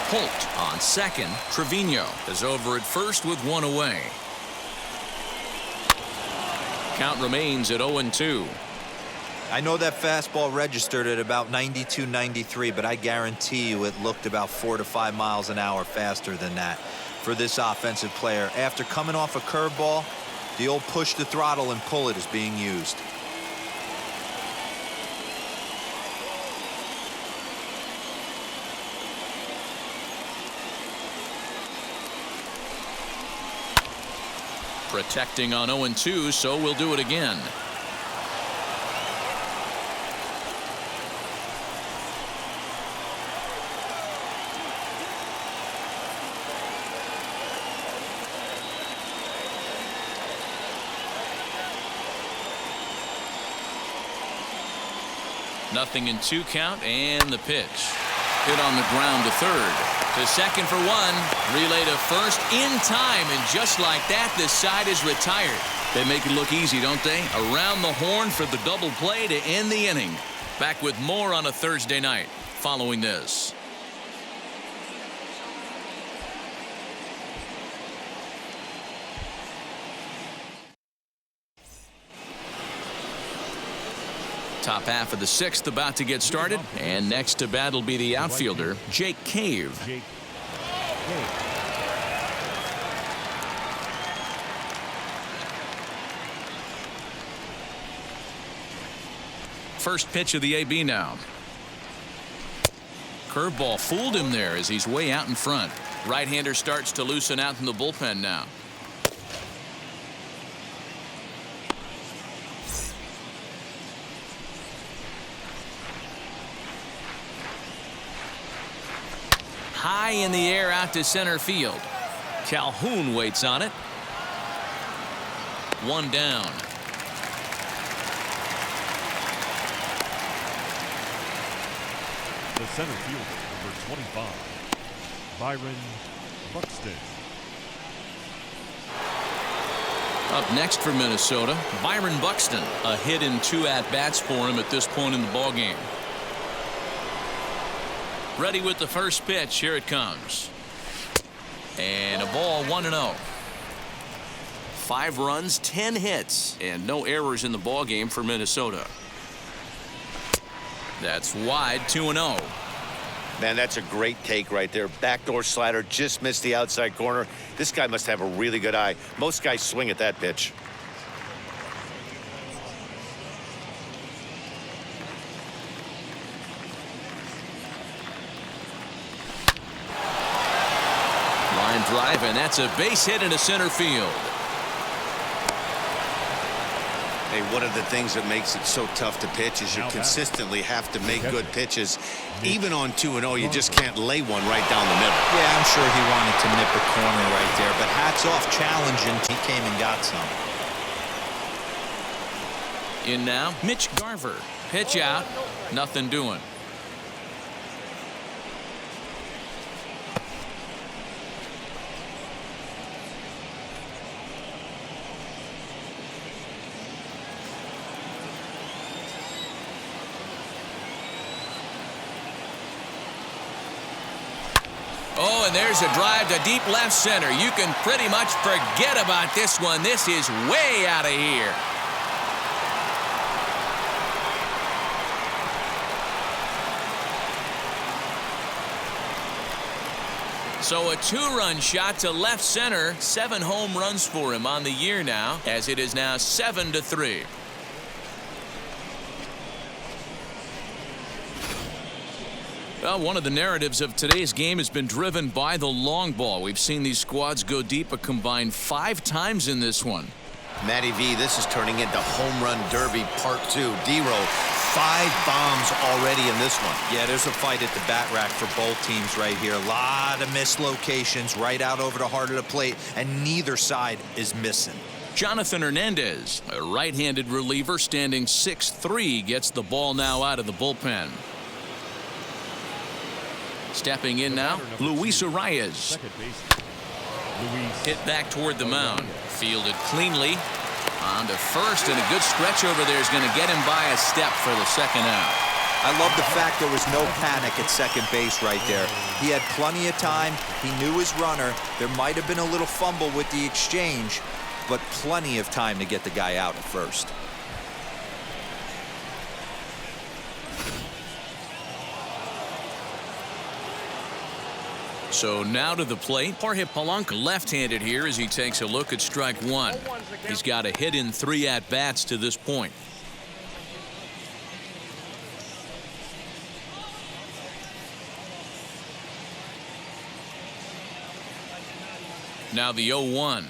Holt on second. Trevino is over at first with 1 away. Count remains at 0-2. I know that fastball registered at about 92, 93, but I guarantee you it looked about 4 to 5 miles an hour faster than that for this offensive player. After coming off a curveball, the old push the throttle and pull it is being used. Protecting on 0-2, so we'll do it again. Nothing in 2 count, and the pitch. Hit on the ground to third. To second for one. Relay to first in time. And just like that, this side is retired. They make it look easy, don't they? Around the horn for the double play to end the inning. Back with more on a Thursday night following this. Top half of the sixth about to get started. And next to bat will be the outfielder, a.k.a. First pitch of the AB now. Curveball fooled him there as he's way out in front. Right-hander starts to loosen out in the bullpen now. High in the air out to center field. Calhoun waits on it. One down. The center fielder, number 25, Byron Buxton. Up next for Minnesota, Byron Buxton. A hit in 2 at-bats for him at this point in the ballgame. Ready with the first pitch. Here it comes. And a ball 1-0. 5 runs, 10 hits, and no errors in the ballgame for Minnesota. That's wide, 2-0. Man, that's a great take right there. Backdoor slider, just missed the outside corner. This guy must have a really good eye. Most guys swing at that pitch. Line drive, and that's a base hit into center field. Hey, one of the things that makes it so tough to pitch is you consistently have to make good pitches. Even on 2-0, you just can't lay one right down the middle. Yeah, I'm sure he wanted to nip a corner right there, but hats off, challenging. He came and got some. In now, Mitch Garver. Pitch out, nothing doing. Oh, and there's a drive to deep left center. You can pretty much forget about this one. This is way out of here. So a 2-run shot to left center. 7 home runs for him on the year now, as it is now 7-3. Well, one of the narratives of today's game has been driven by the long ball. We've seen these squads go deep a combined 5 times in this one. Matty V, this is turning into home run derby part 2. D-Row, 5 bombs already in this one. Yeah, there's a fight at the bat rack for both teams right here. A lot of missed locations right out over the heart of the plate, and neither side is missing. Jonathan Hernandez, a right-handed reliever standing 6'3", gets the ball now out of the bullpen. Stepping in now, Luis Arias. Hit back toward the mound. Fielded cleanly. On to first, and a good stretch over there is going to get him by a step for the second out. I love the fact there was no panic at second base right there. He had plenty of time. He knew his runner. There might have been a little fumble with the exchange, but plenty of time to get the guy out at first. So now to the plate. Jorge Polanco left-handed here as he takes a look at strike 1. He's got a hit in 3 at-bats to this point. Now the 0-1.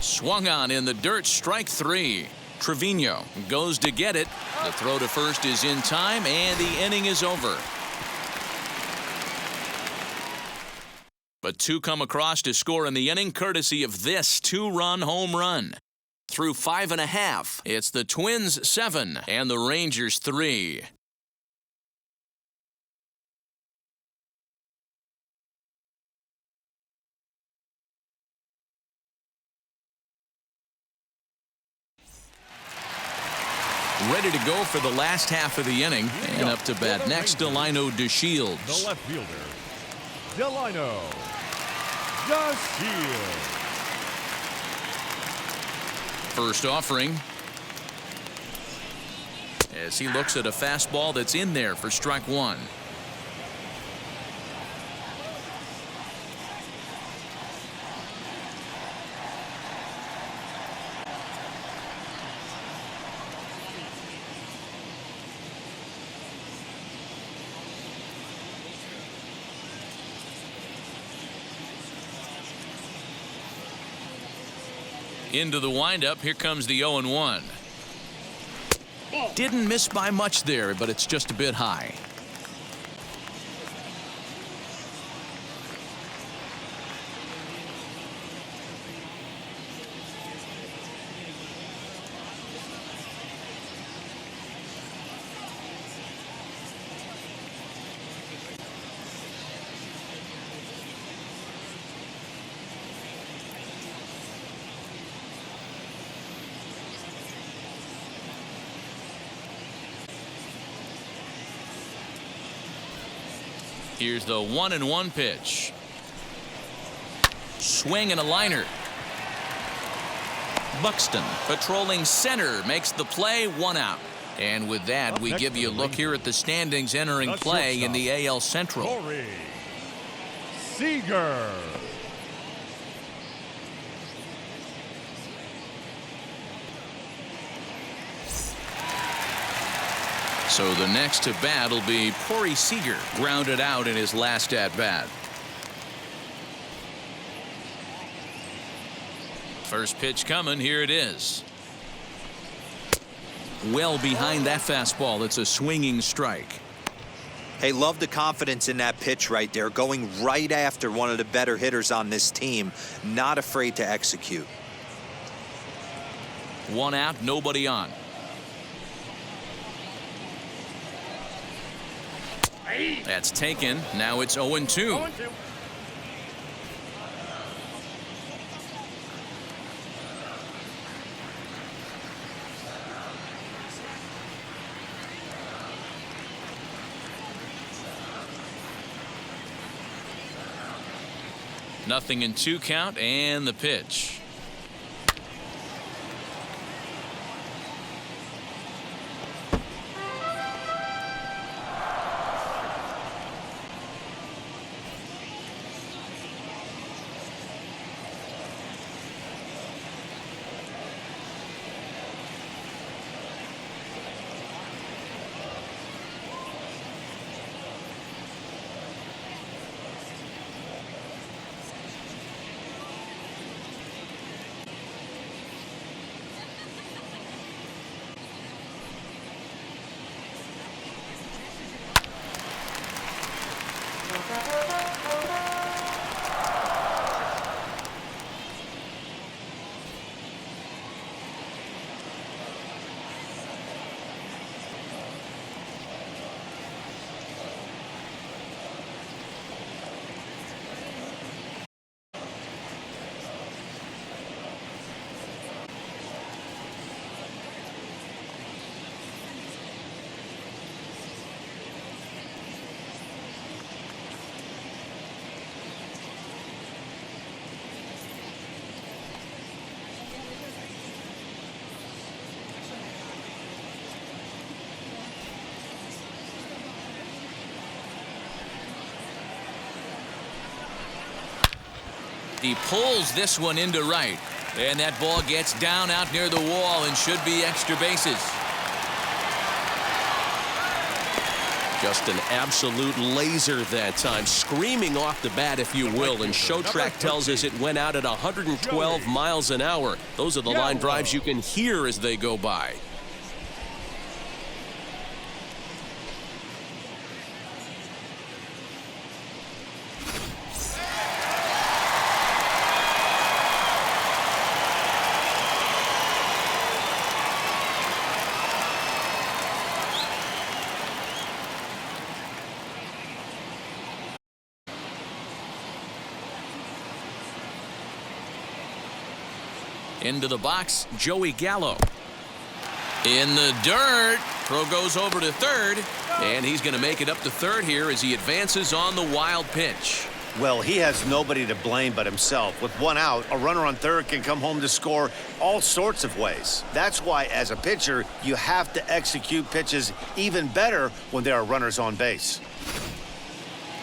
Swung on in the dirt, strike 3. Trevino goes to get it. The throw to first is in time, and the inning is over. But two come across to score in the inning, courtesy of this two-run home run. Through 5.5, it's the Twins 7 and the Rangers 3. Ready to go for the last half of the inning. And up to bat next, Delino DeShields. The left fielder, Delino DeShields. First offering. As he looks at a fastball that's in there for strike one. Into the windup, here comes the 0-1. Didn't miss by much there, but it's just a bit high. Here's the 1-1 pitch. Swing and a liner. Buxton patrolling center makes the play, 1 out. And with that, we give you a look here at the standings entering play in the AL Central. Corey Seager. So the next to bat will be Corey Seager, grounded out in his last at bat. First pitch coming, here it is. Well behind that fastball, it's a swinging strike. Hey, love the confidence in that pitch right there, going right after one of the better hitters on this team, not afraid to execute. 1 out, nobody on. That's taken. Now it's 0-2. Nothing in 2 count, and the pitch. He pulls this one into right, and that ball gets down out near the wall and should be extra bases. Just an absolute laser that time, screaming off the bat, if you will, and Show Track tells us it went out at 112 miles an hour. Those are the line drives you can hear as they go by. Into the box, Joey Gallo. In the dirt. Throw goes over to third, and he's going to make it up to third here as he advances on the wild pitch. Well, he has nobody to blame but himself. With one out, a runner on third can come home to score all sorts of ways. That's why, as a pitcher, you have to execute pitches even better when there are runners on base.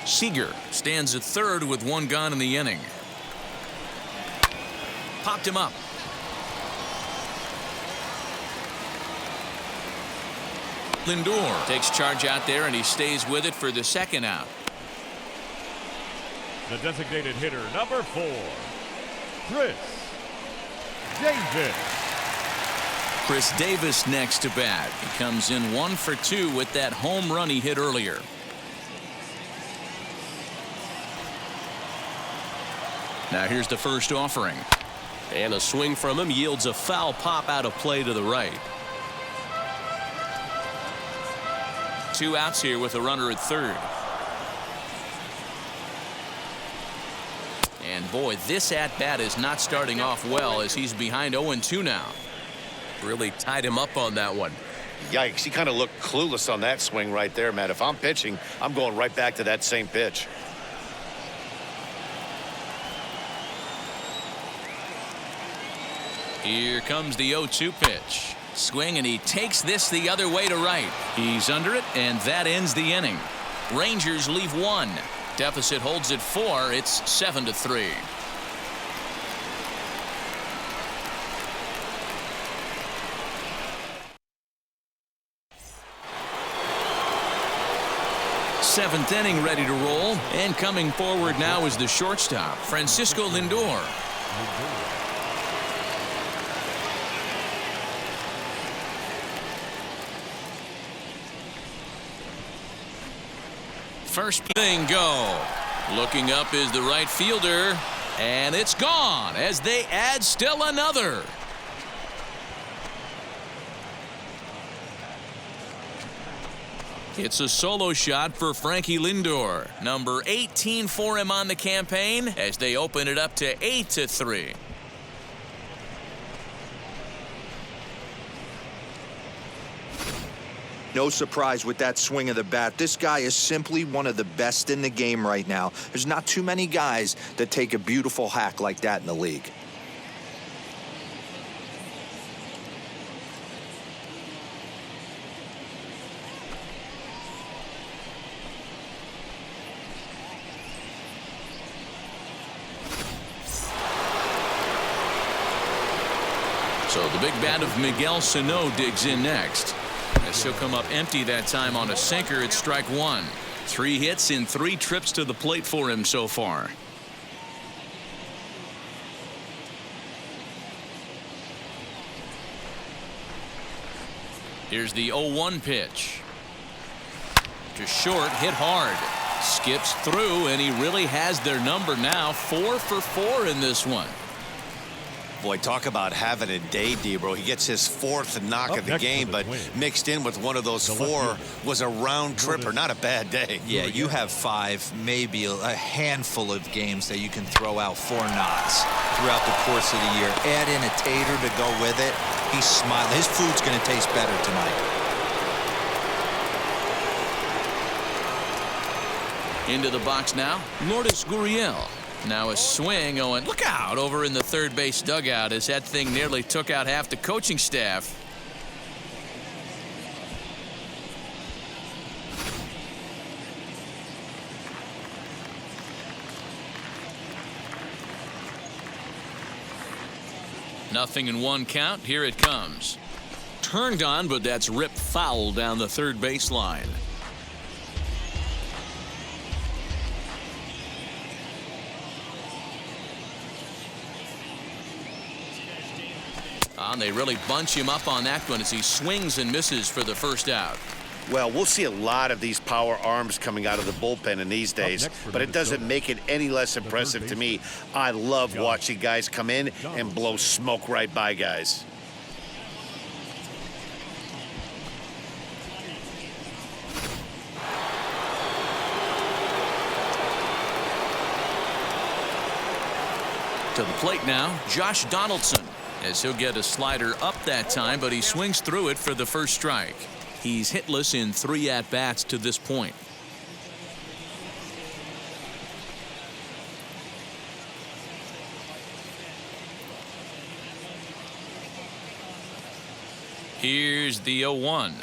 Seager stands at third with one gone in the inning. Popped him up. Lindor takes charge out there, and he stays with it for the second out. The designated hitter, number 4, Chris Davis. Chris Davis next to bat. He comes in 1 for 2 with that home run he hit earlier. Now here's the first offering. And a swing from him yields a foul pop out of play to the right. 2 outs here with a runner at third. And boy, this at-bat is not starting off well as he's behind 0-2 now. Really tied him up on that one. Yikes, he kind of looked clueless on that swing right there, Matt. If I'm pitching, I'm going right back to that same pitch. Here comes the 0-2 pitch. Swing, and he takes this the other way to right. He's under it, and that ends the inning. Rangers leave 1. Deficit holds at 4. It's 7-3. Seventh inning ready to roll, and coming forward now is the shortstop, Francisco Lindor. First thing go. Looking up is the right fielder, and it's gone as they add still another. It's a solo shot for Frankie Lindor, number 18 for him on the campaign as they open it up to 8-3. No surprise with that swing of the bat. This guy is simply one of the best in the game right now. There's not too many guys that take a beautiful hack like that in the league. So the big bat of Miguel Sano digs in next. As he'll come up empty that time on a sinker at strike 1. 3 hits in 3 trips to the plate for him so far. Here's the 0-1 pitch. To short, hit hard. Skips through, and he really has their number now. 4 for 4 in this one. Boy, talk about having a day, Debro. He gets his 4th knock of the game, but mixed in with one of those 4 was a round tripper. Not a bad day. Yeah, you have 5, maybe a handful of games that you can throw out 4 knocks throughout the course of the year. Add in a tater to go with it. He's smiling. His food's going to taste better tonight. Into the box now, Lourdes Gurriel. Now a swing, and look out over in the third base dugout as that thing nearly took out half the coaching staff. Nothing in 1 count. Here it comes. Turned on, but that's ripped foul down the third baseline. And they really bunch him up on that one as he swings and misses for the first out. Well, we'll see a lot of these power arms coming out of the bullpen in these days, but it doesn't make it any less impressive to me. I love watching guys come in and blow smoke right by guys. To the plate now, Josh Donaldson. as he'll get a slider up that time, but he swings through it for the first strike. He's hitless in 3 at-bats to this point. Here's the 0-1.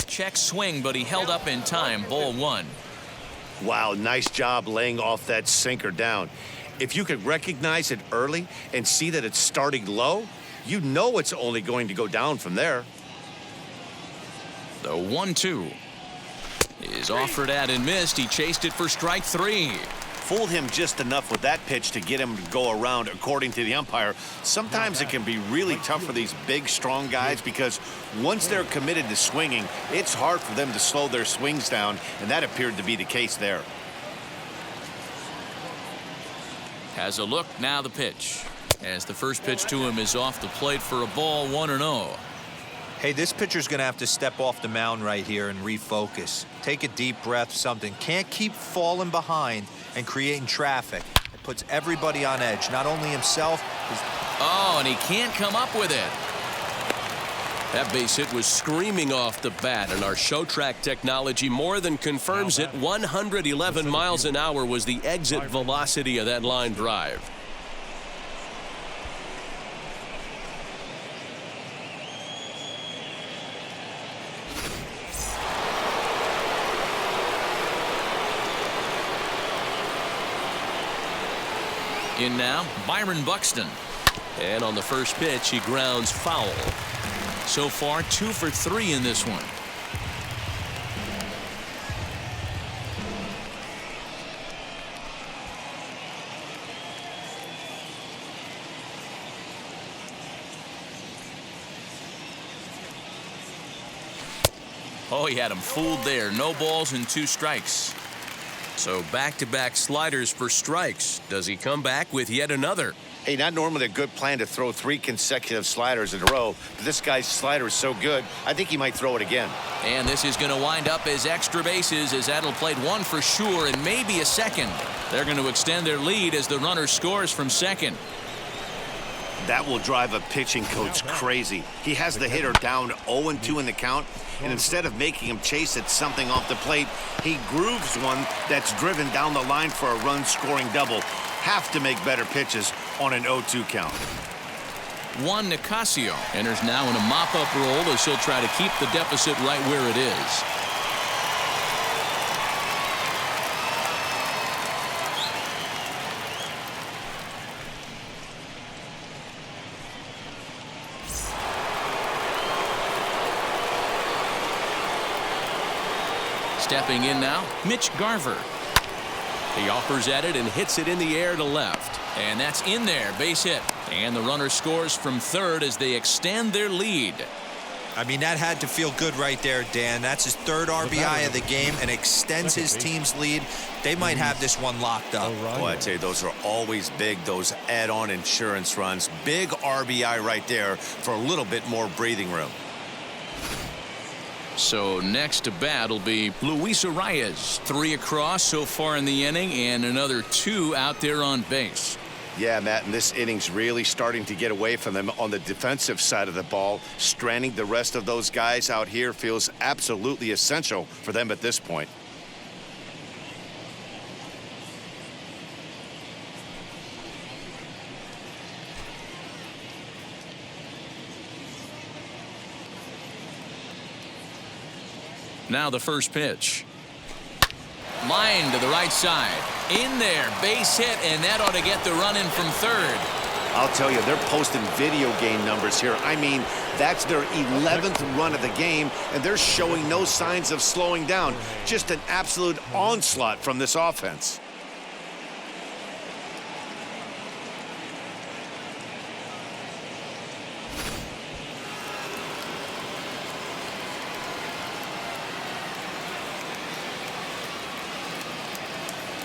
Check swing, but he held up in time. Ball 1. Wow, nice job laying off that sinker down. If you could recognize it early and see that it's starting low, you know it's only going to go down from there. The 1-2 is offered at and missed. He chased it for strike 3. Fooled him just enough with that pitch to get him to go around, according to the umpire. Sometimes it can be really tough for these big, strong guys because once they're committed to swinging, it's hard for them to slow their swings down, and that appeared to be the case there. Has a look, now the pitch. As the first pitch to him is off the plate for a ball, 1-0. Hey, this pitcher's going to have to step off the mound right here and refocus. Take a deep breath, something. Can't keep falling behind and creating traffic. It puts everybody on edge, not only himself. Oh, and he can't come up with it. That base hit was screaming off the bat, and our show track technology more than confirms it. 111 miles an hour was the exit velocity of that line drive. In now, Byron Buxton. And on the first pitch, he grounds foul. So far, 2 for 3 in this one. Oh, he had him fooled there. No balls and 2 strikes. So back-to-back sliders for strikes. Does he come back with yet another? Hey, not normally a good plan to throw 3 consecutive sliders in a row, but this guy's slider is so good, I think he might throw it again. And this is going to wind up as extra bases, as that'll play 1 for sure and maybe a second. They're going to extend their lead as the runner scores from second. That will drive a pitching coach crazy. He has the hitter down 0-2 in the count, and instead of making him chase at something off the plate, he grooves one that's driven down the line for a run-scoring double. Have to make better pitches on an 0-2 count. Juan Nicasio enters now in a mop-up role as he'll try to keep the deficit right where it is. Stepping in now, Mitch Garver. He offers at it and hits it in the air to left. And that's in there, base hit. And the runner scores from third as they extend their lead. I mean, that had to feel good right there, Dan. That's his 3rd RBI of the game and extends his team's lead. They might have this one locked up. Boy, I'd say those are always big, those add-on insurance runs. Big RBI right there for a little bit more breathing room. So next to bat will be Luis Arias. 3 across so far in the inning and another 2 out there on base. Yeah, Matt, and this inning's really starting to get away from them on the defensive side of the ball. Stranding the rest of those guys out here feels absolutely essential for them at this point. Now the first pitch. Line to the right side. In there, base hit, and that ought to get the run in from third. I'll tell you, they're posting video game numbers here. I mean, that's their 11th run of the game, and they're showing no signs of slowing down. Just an absolute onslaught from this offense.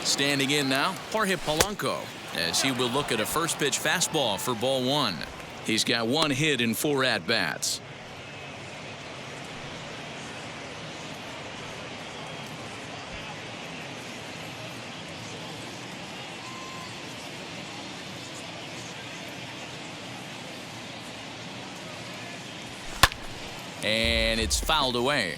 Standing in now, Jorge Polanco, as he will look at a first pitch fastball for ball one. He's got 1 hit in 4 at-bats. And it's fouled away.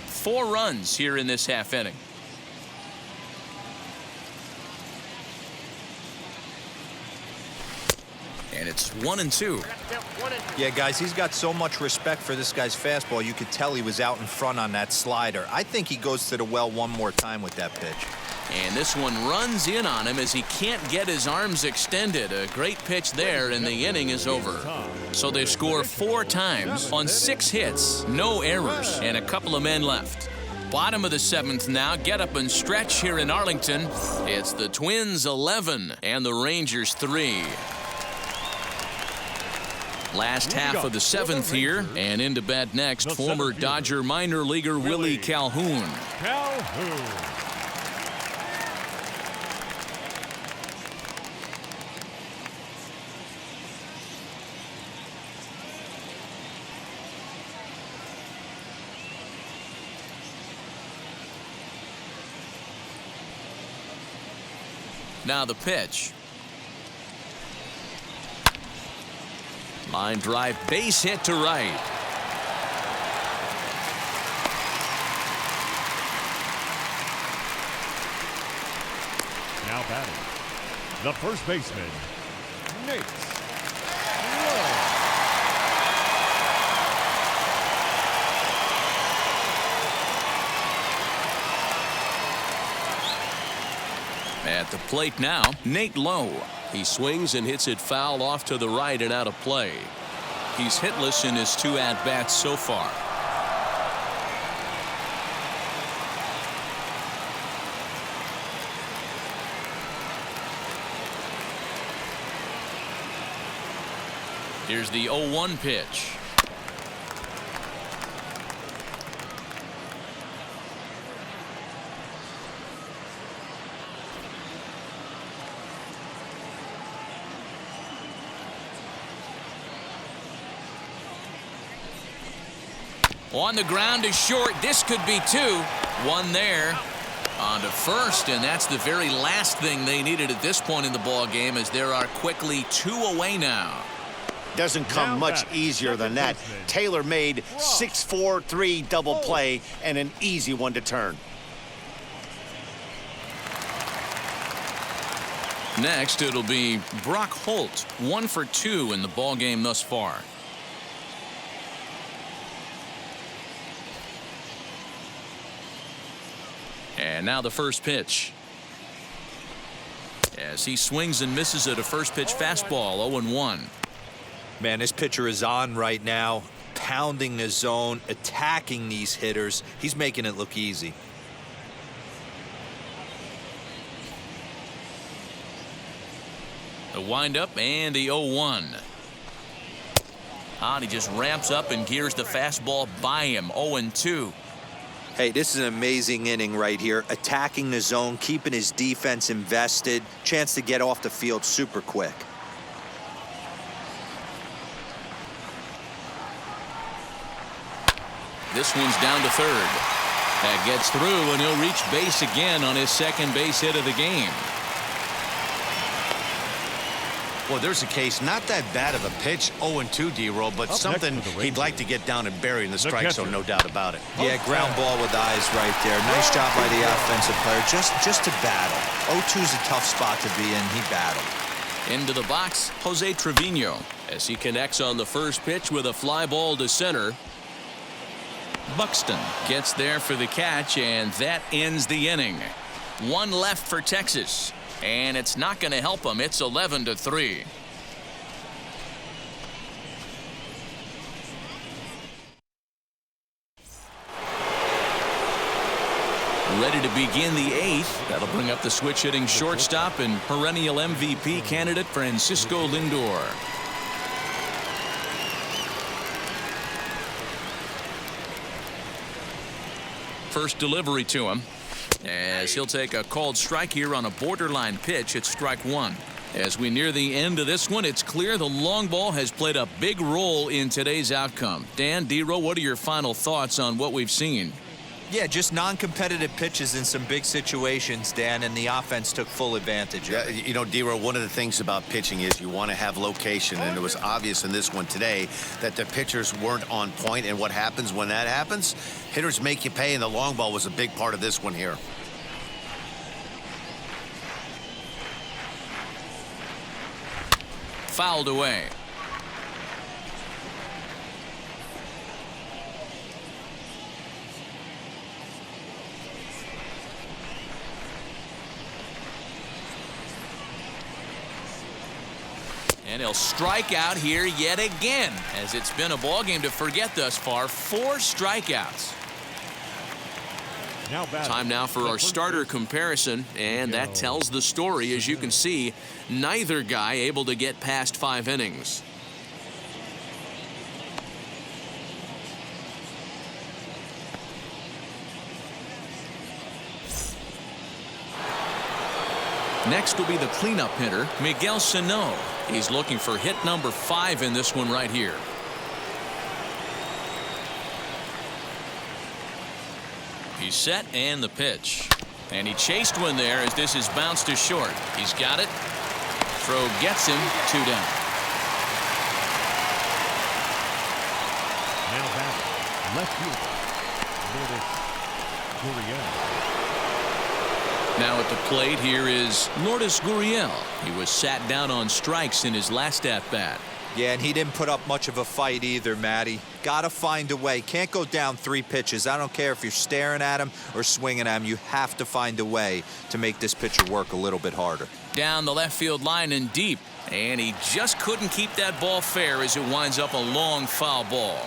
Four runs here in this half inning. And it's 1-2. Yeah, guys, he's got so much respect for this guy's fastball. You could tell he was out in front on that slider. I think he goes to the well one more time with that pitch. And this one runs in on him as he can't get his arms extended. A great pitch there, and the inning is over. So they score 4 times on 6 hits, no errors, and a couple of men left. Bottom of the 7th now. Get up and stretch here in Arlington. It's the Twins 11 and the Rangers 3. Last half of the 7th here, and into bat next, former Dodger minor leaguer Willie Calhoun. Now the pitch. Line drive, base hit to right. Now batting, the first baseman, Nate. At the plate now, Nate Lowe. He swings and hits it foul off to the right and out of play. He's hitless in his 2 at-bats so far. Here's the 0-1 pitch. On the ground to short. This could be 2. 1 there. On to first, and that's the very last thing they needed at this point in the ball game, as there are quickly 2 away now. Doesn't come much easier than that. Taylor made 6-4-3 double play and an easy one to turn. Next, it'll be Brock Holt, 1 for 2 in the ball game thus far. And now the first pitch. As he swings and misses at a first pitch fastball, 0-1. Man, this pitcher is on right now, pounding the zone, attacking these hitters. He's making it look easy. The windup and the 0-1. He just ramps up and gears the fastball by him. 0-2. Hey, this is an amazing inning right here. Attacking the zone, keeping his defense invested. Chance to get off the field super quick. This one's down to third. That gets through, and he'll reach base again on his second base hit of the game. Well, there's a case, not that bad of a pitch, 0-2, D-Roll, but something he'd like to get down and bury in the strike zone, no doubt about it. Yeah, ground ball with eyes right there. Nice job by the offensive player, just to battle. 0-2's a tough spot to be in. He battled. Into the box, Jose Trevino. As he connects on the first pitch with a fly ball to center. Buxton gets there for the catch, and that ends the inning. 1 left for Texas. And it's not going to help them. It's 11-3. Ready to begin the 8th. That'll bring up the switch hitting shortstop and perennial MVP candidate Francisco Lindor. first delivery to him, as he'll take a called strike here on a borderline pitch at strike one. As we near the end of this one, it's clear the long ball has played a big role in today's outcome. Dan, D-Row, what are your final thoughts on what we've seen? Yeah, just non-competitive pitches in some big situations, Dan, and the offense took full advantage of it. You know, D-Row, one of the things about pitching is you want to have location, and it was obvious in this one today that the pitchers weren't on point, and what happens when that happens? Hitters make you pay, and the long ball was a big part of this one here. Fouled away. And he'll strike out here yet again, as it's been a ball game to forget thus far. 4 strikeouts. Time now for our starter comparison, and that tells the story. As you can see, neither guy able to get past 5 innings. Next will be the cleanup hitter, Miguel Sano. He's looking for hit number 5 in this one right here. He's set, and the pitch. And he chased one there as this is bounced to short. He's got it. Throw gets him 2 down. Now back, left fielder, Lourdes Gurriel. Now at the plate here is Lourdes Gurriel. He was sat down on strikes in his last at-bat. Yeah, and he didn't put up much of a fight either, Matty. Gotta find a way. Can't go down 3 pitches. I don't care if you're staring at him or swinging at him. You have to find a way to make this pitcher work a little bit harder. Down the left field line and deep. And he just couldn't keep that ball fair as it winds up a long foul ball.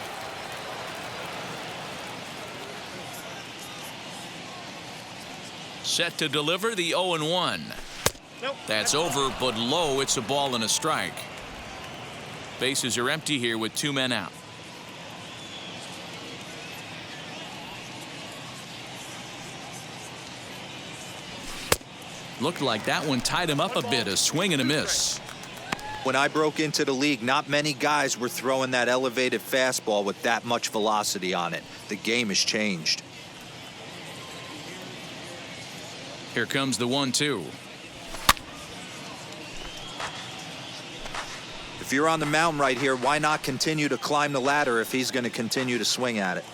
Set to deliver the 0-1. Nope. That's over, but low. It's a ball and a strike. Bases are empty here with 2 men out. Looked like that one tied him up a bit. A swing and a miss. When I broke into the league, not many guys were throwing that elevated fastball with that much velocity on it. The game has changed. Here comes the 1-2. If you're on the mound right here, why not continue to climb the ladder if he's going to continue to swing at it?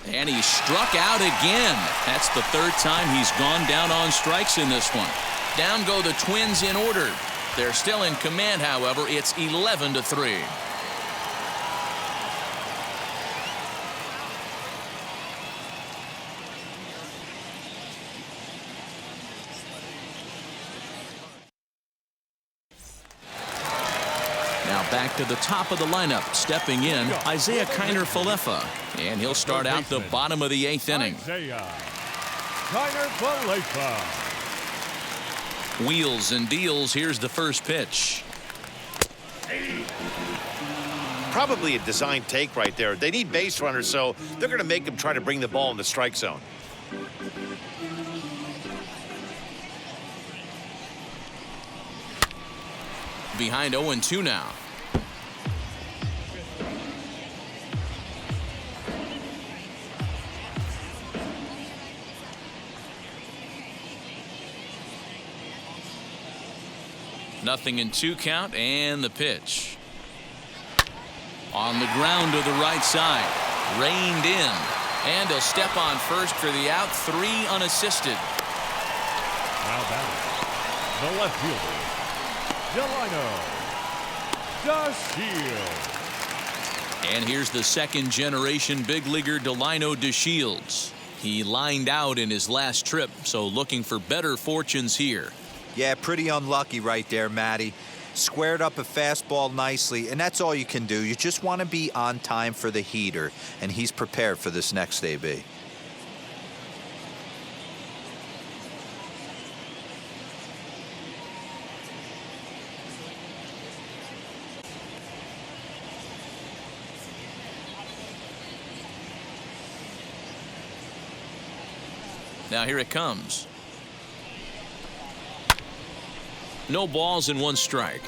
And he struck out again. That's the 3rd time he's gone down on strikes in this one. Down go the Twins in order. They're still in command, however. It's 11-3. Now back to the top of the lineup. Stepping in, Isaiah Kiner-Falefa. And he'll start out the bottom of the 8th inning. Isaiah Kiner-Falefa. Wheels and deals. Here's the first pitch. Probably a design take right there. They need base runners, so they're going to make him try to bring the ball in the strike zone. Behind 0-2 now. Nothing in 2 count, and the pitch. On the ground to the right side. Reined in. And he'll step on first for the out. 3 unassisted. Now batting, the left fielder, Delino DeShields. And here's the 2nd-generation big leaguer Delino DeShields. He lined out in his last trip, so looking for better fortunes here. Yeah, pretty unlucky right there, Matty. Squared up a fastball nicely, and that's all you can do. You just want to be on time for the heater, and he's prepared for this next AB. Now here it comes. No balls and 1 strike.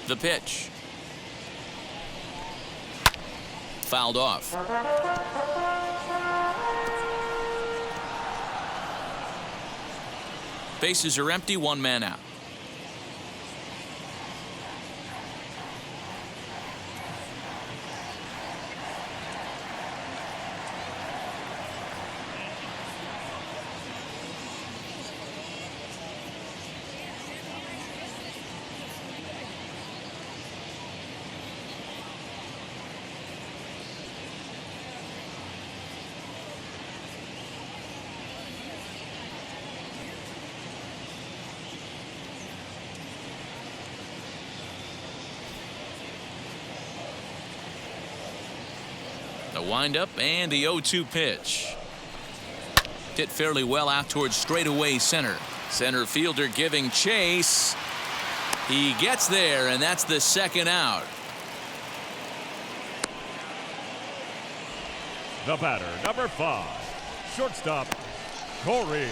The pitch. Fouled off. Bases are empty, 1 man out. The windup and the 0-2 pitch. Hit fairly well out towards straightaway center. Center fielder giving chase. He gets there, and that's the 2nd out. The batter, number 5, shortstop, Corey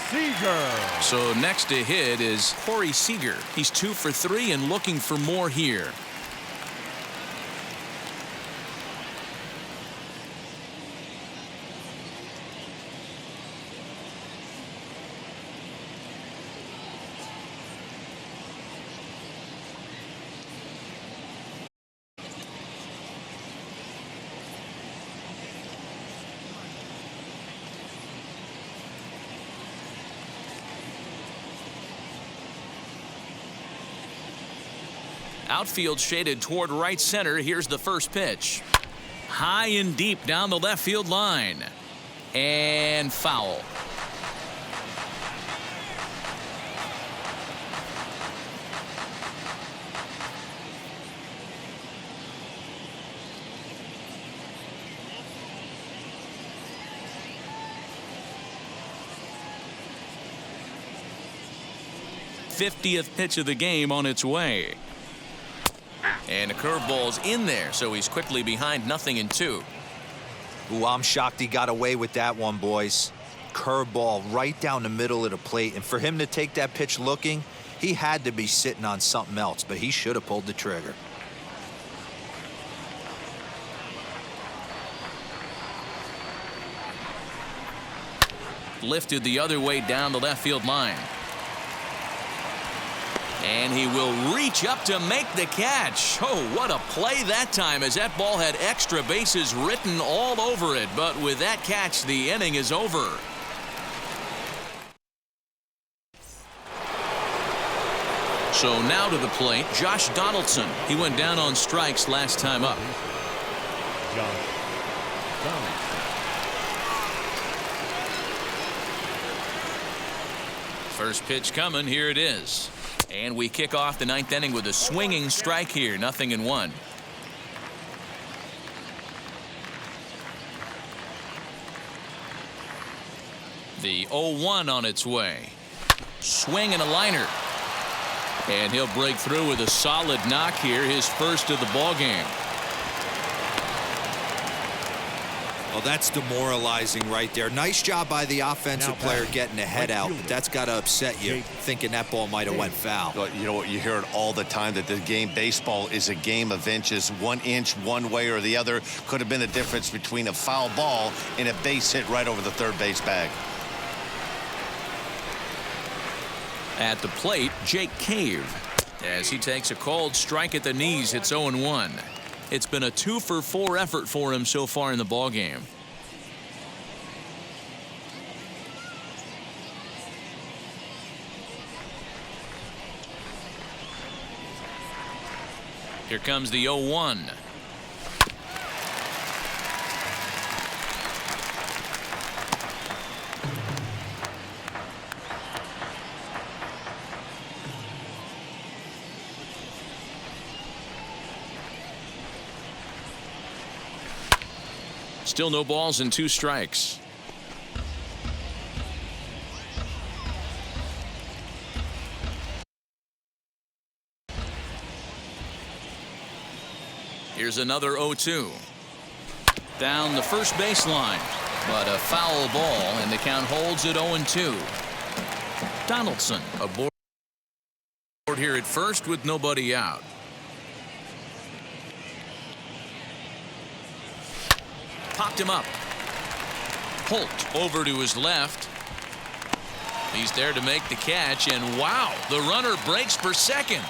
Seager. So next to hit is Corey Seager. He's 2 for 3 and looking for more here. Outfield shaded toward right center. Here's the first pitch. High and deep down the left field line. And foul. '50th pitch of the game on its way. And the curveball's in there, so he's quickly behind 0-2. Ooh, I'm shocked he got away with that one, boys. Curveball right down the middle of the plate, and for him to take that pitch looking, he had to be sitting on something else, but he should have pulled the trigger. Lifted the other way down the left field line. And he will reach up to make the catch. Oh, what a play that time, as that ball had extra bases written all over it. But with that catch, the inning is over. So now to the plate, Josh Donaldson. He went down on strikes last time up. Josh Donaldson. First pitch coming. Here it is. And we kick off the 9th inning with a swinging strike here. 0-1. The 0-1 on its way. Swing and a liner. And he'll break through with a solid knock here, his first of the ball game. Well, that's demoralizing right there. Nice job by the offensive player getting the head out, but that's got to upset you, thinking that ball might have went foul. But you know what? You hear it all the time that the game, baseball, is a game of inches. 1 inch one way or the other could have been the difference between a foul ball and a base hit right over the third base bag. At the plate, Jake Cave. As he takes a cold strike at the knees, it's 0-1. It's been a 2-for-4 effort for him so far in the ballgame. Here comes the 0-1. Still no balls and 2 strikes. Here's another 0-2. Down the first baseline, but a foul ball, and the count holds at 0-2. Donaldson aboard here at first with nobody out. Popped him up. Holt over to his left. He's there to make the catch, and wow, the runner breaks for second.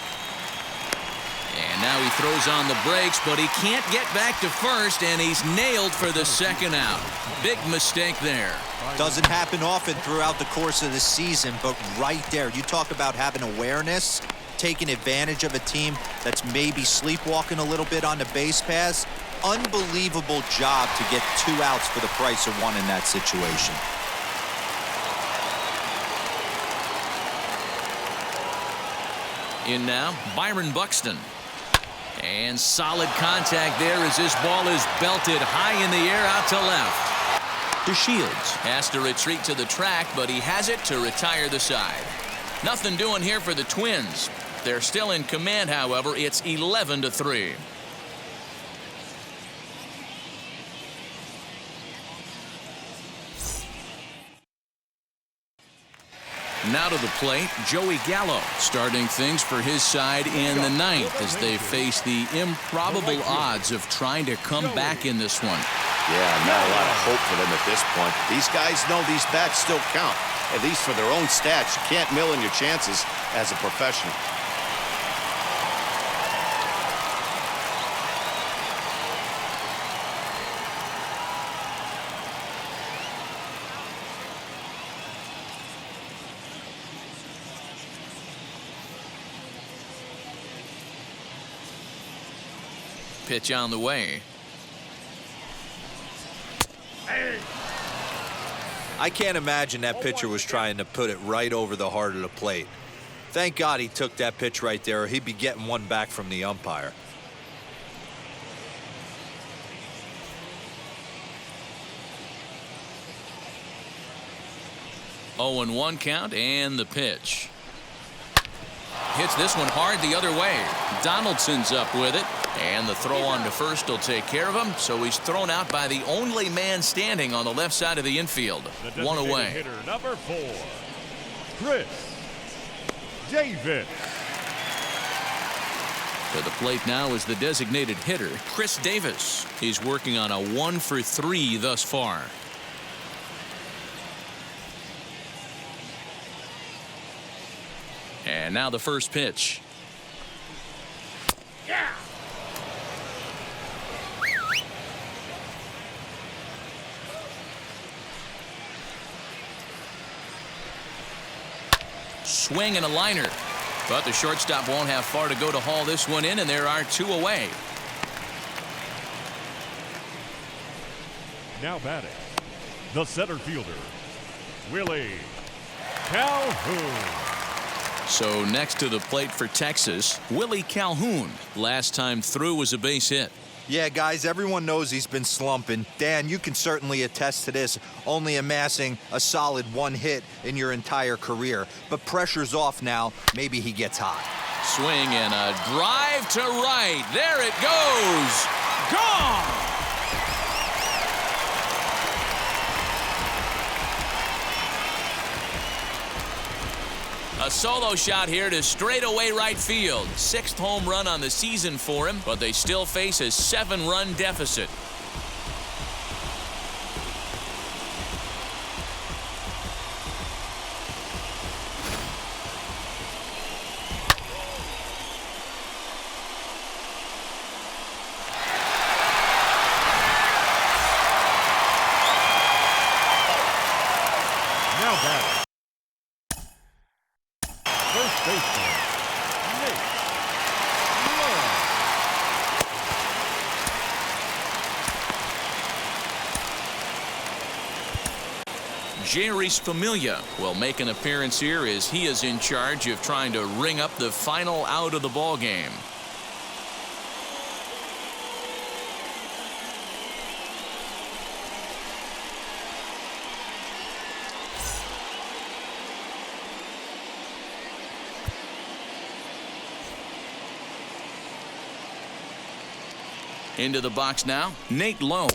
And now he throws on the brakes, but he can't get back to first, and he's nailed for the second out. Big mistake there. Doesn't happen often throughout the course of the season, but right there, you talk about having awareness, taking advantage of a team that's maybe sleepwalking a little bit on the base paths. Unbelievable job to get 2 outs for the price of 1 in that situation. In now, Byron Buxton. And solid contact there as this ball is belted high in the air out to left. DeShields has to retreat to the track, but he has it to retire the side. Nothing doing here for the Twins. They're still in command, however. It's 11-3. Now to the plate, Joey Gallo starting things for his side in the 9th as they face the improbable odds of trying to come back in this one. Yeah, not a lot of hope for them at this point. These guys know these bats still count, at least for their own stats. You can't mill in your chances as a professional. Pitch on the way. I can't imagine that pitcher was trying to put it right over the heart of the plate. Thank God he took that pitch right there, or he'd be getting one back from the umpire. Oh, and 1 count, and the pitch. Hits this one hard the other way. Donaldson's up with it, and the throw on to first will take care of him, so he's thrown out by the only man standing on the left side of the infield. 1 away. Hitter number 4, Chris Davis. To the plate now is the designated hitter, Chris Davis. He's working on a 1-for-3 thus far. And now the first pitch. Yeah. Swing and a liner. But the shortstop won't have far to go to haul this one in, and there are 2 away. Now batting, the center fielder, Willie Calhoun. So next to the plate for Texas, Willie Calhoun. Last time through was a base hit. Yeah, guys, everyone knows he's been slumping. Dan, you can certainly attest to this, only amassing a solid 1 hit in your entire career. But pressure's off now. Maybe he gets hot. Swing and a drive to right. There it goes. Gone. A solo shot here to straightaway right field. 6th home run on the season for him, but they still face a 7-run deficit. Now batting, first baseman, Nate Lowe. Jerry's Familia will make an appearance here as he is in charge of trying to ring up the final out of the ball game. Into the box now, Nate Lowe,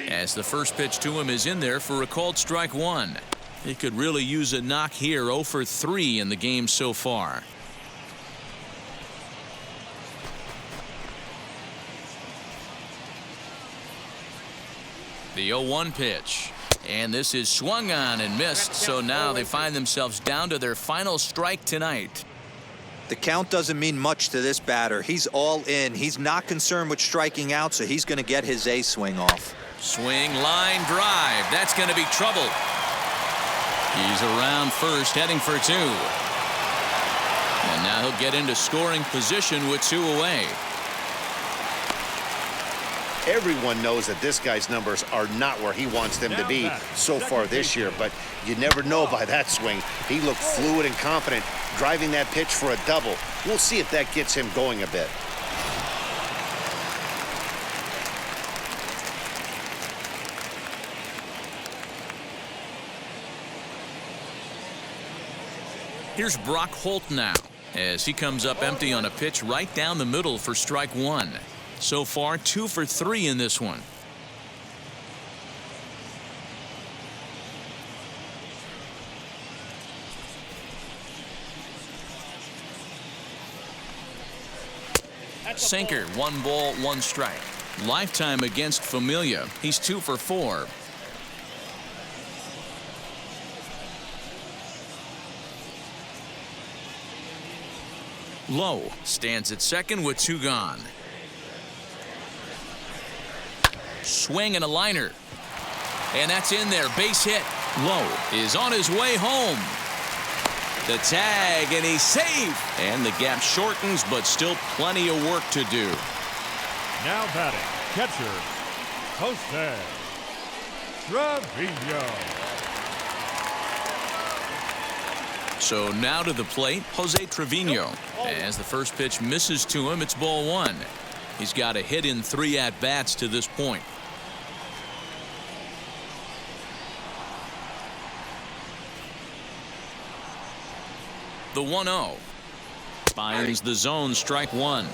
as the first pitch to him is in there for a called strike one. He could really use a knock here. 0 for 3 in the game so far. The 0-1 pitch. And this is swung on and missed, so now they find themselves down to their final strike tonight. The count doesn't mean much to this batter. He's all in. He's not concerned with striking out, so he's going to get his A swing off. Swing, line, drive. That's going to be trouble. He's around first, heading for 2. And now he'll get into scoring position with 2 away. Everyone knows that this guy's numbers are not where he wants them to be so far this year, but you never know by that swing. He looked fluid and confident, driving that pitch for a double. We'll see if that gets him going a bit. Here's Brock Holt now, as he comes up empty on a pitch right down the middle for strike one. So far, 2 for 3 in this one. Sinker, 1 ball, 1 strike. Lifetime against Familia. He's 2 for 4. Lowe stands at second with 2 gone. Swing and a liner. And that's in there. Base hit. Lowe is on his way home. The tag, and he's safe. And the gap shortens, but still plenty of work to do. Now batting, catcher, Jose Trevino. So now to the plate, Jose Trevino. As the first pitch misses to him, it's ball 1. He's got a hit in 3 at-bats to this point. The 1-0. Finds the zone, strike 1.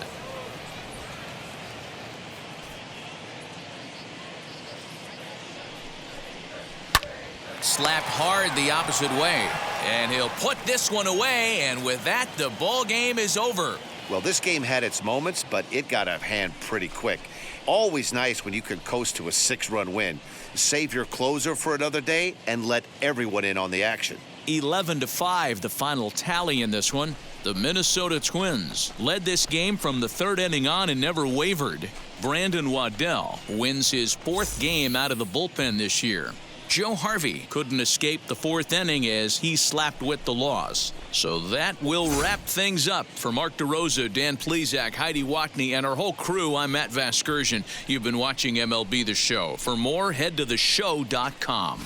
Slapped hard the opposite way. And he'll put this one away, and with that, the ball game is over. Well, this game had its moments, but it got out of hand pretty quick. Always nice when you can coast to a 6-run win. Save your closer for another day and let everyone in on the action. 11-5, the final tally in this one. The Minnesota Twins led this game from the 3rd inning on and never wavered. Brandon Waddell wins his 4th game out of the bullpen this year. Joe Harvey couldn't escape the 4th inning as he slapped with the loss. So that will wrap things up. For Mark DeRosa, Dan Plesac, Heidi Watney, and our whole crew, I'm Matt Vasgersian. You've been watching MLB The Show. For more, head to theshow.com.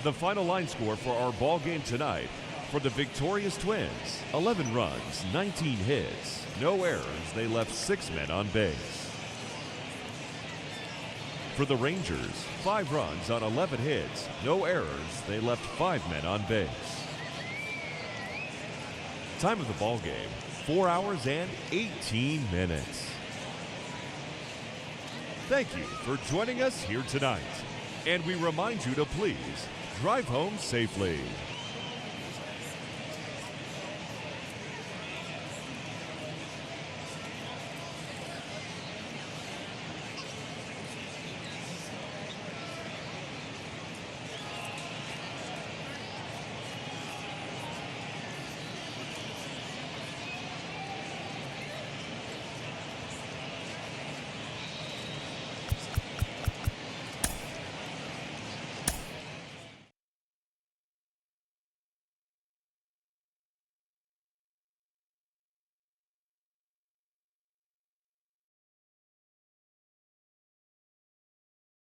The final line score for our ball game tonight: for the victorious Twins, 11 runs, 19 hits, no errors. They left 6 men on base. For the Rangers, 5 runs on 11 hits, no errors. They left 5 men on base. Time of the ball game, 4 hours and 18 minutes. Thank you for joining us here tonight, and we remind you to please drive home safely.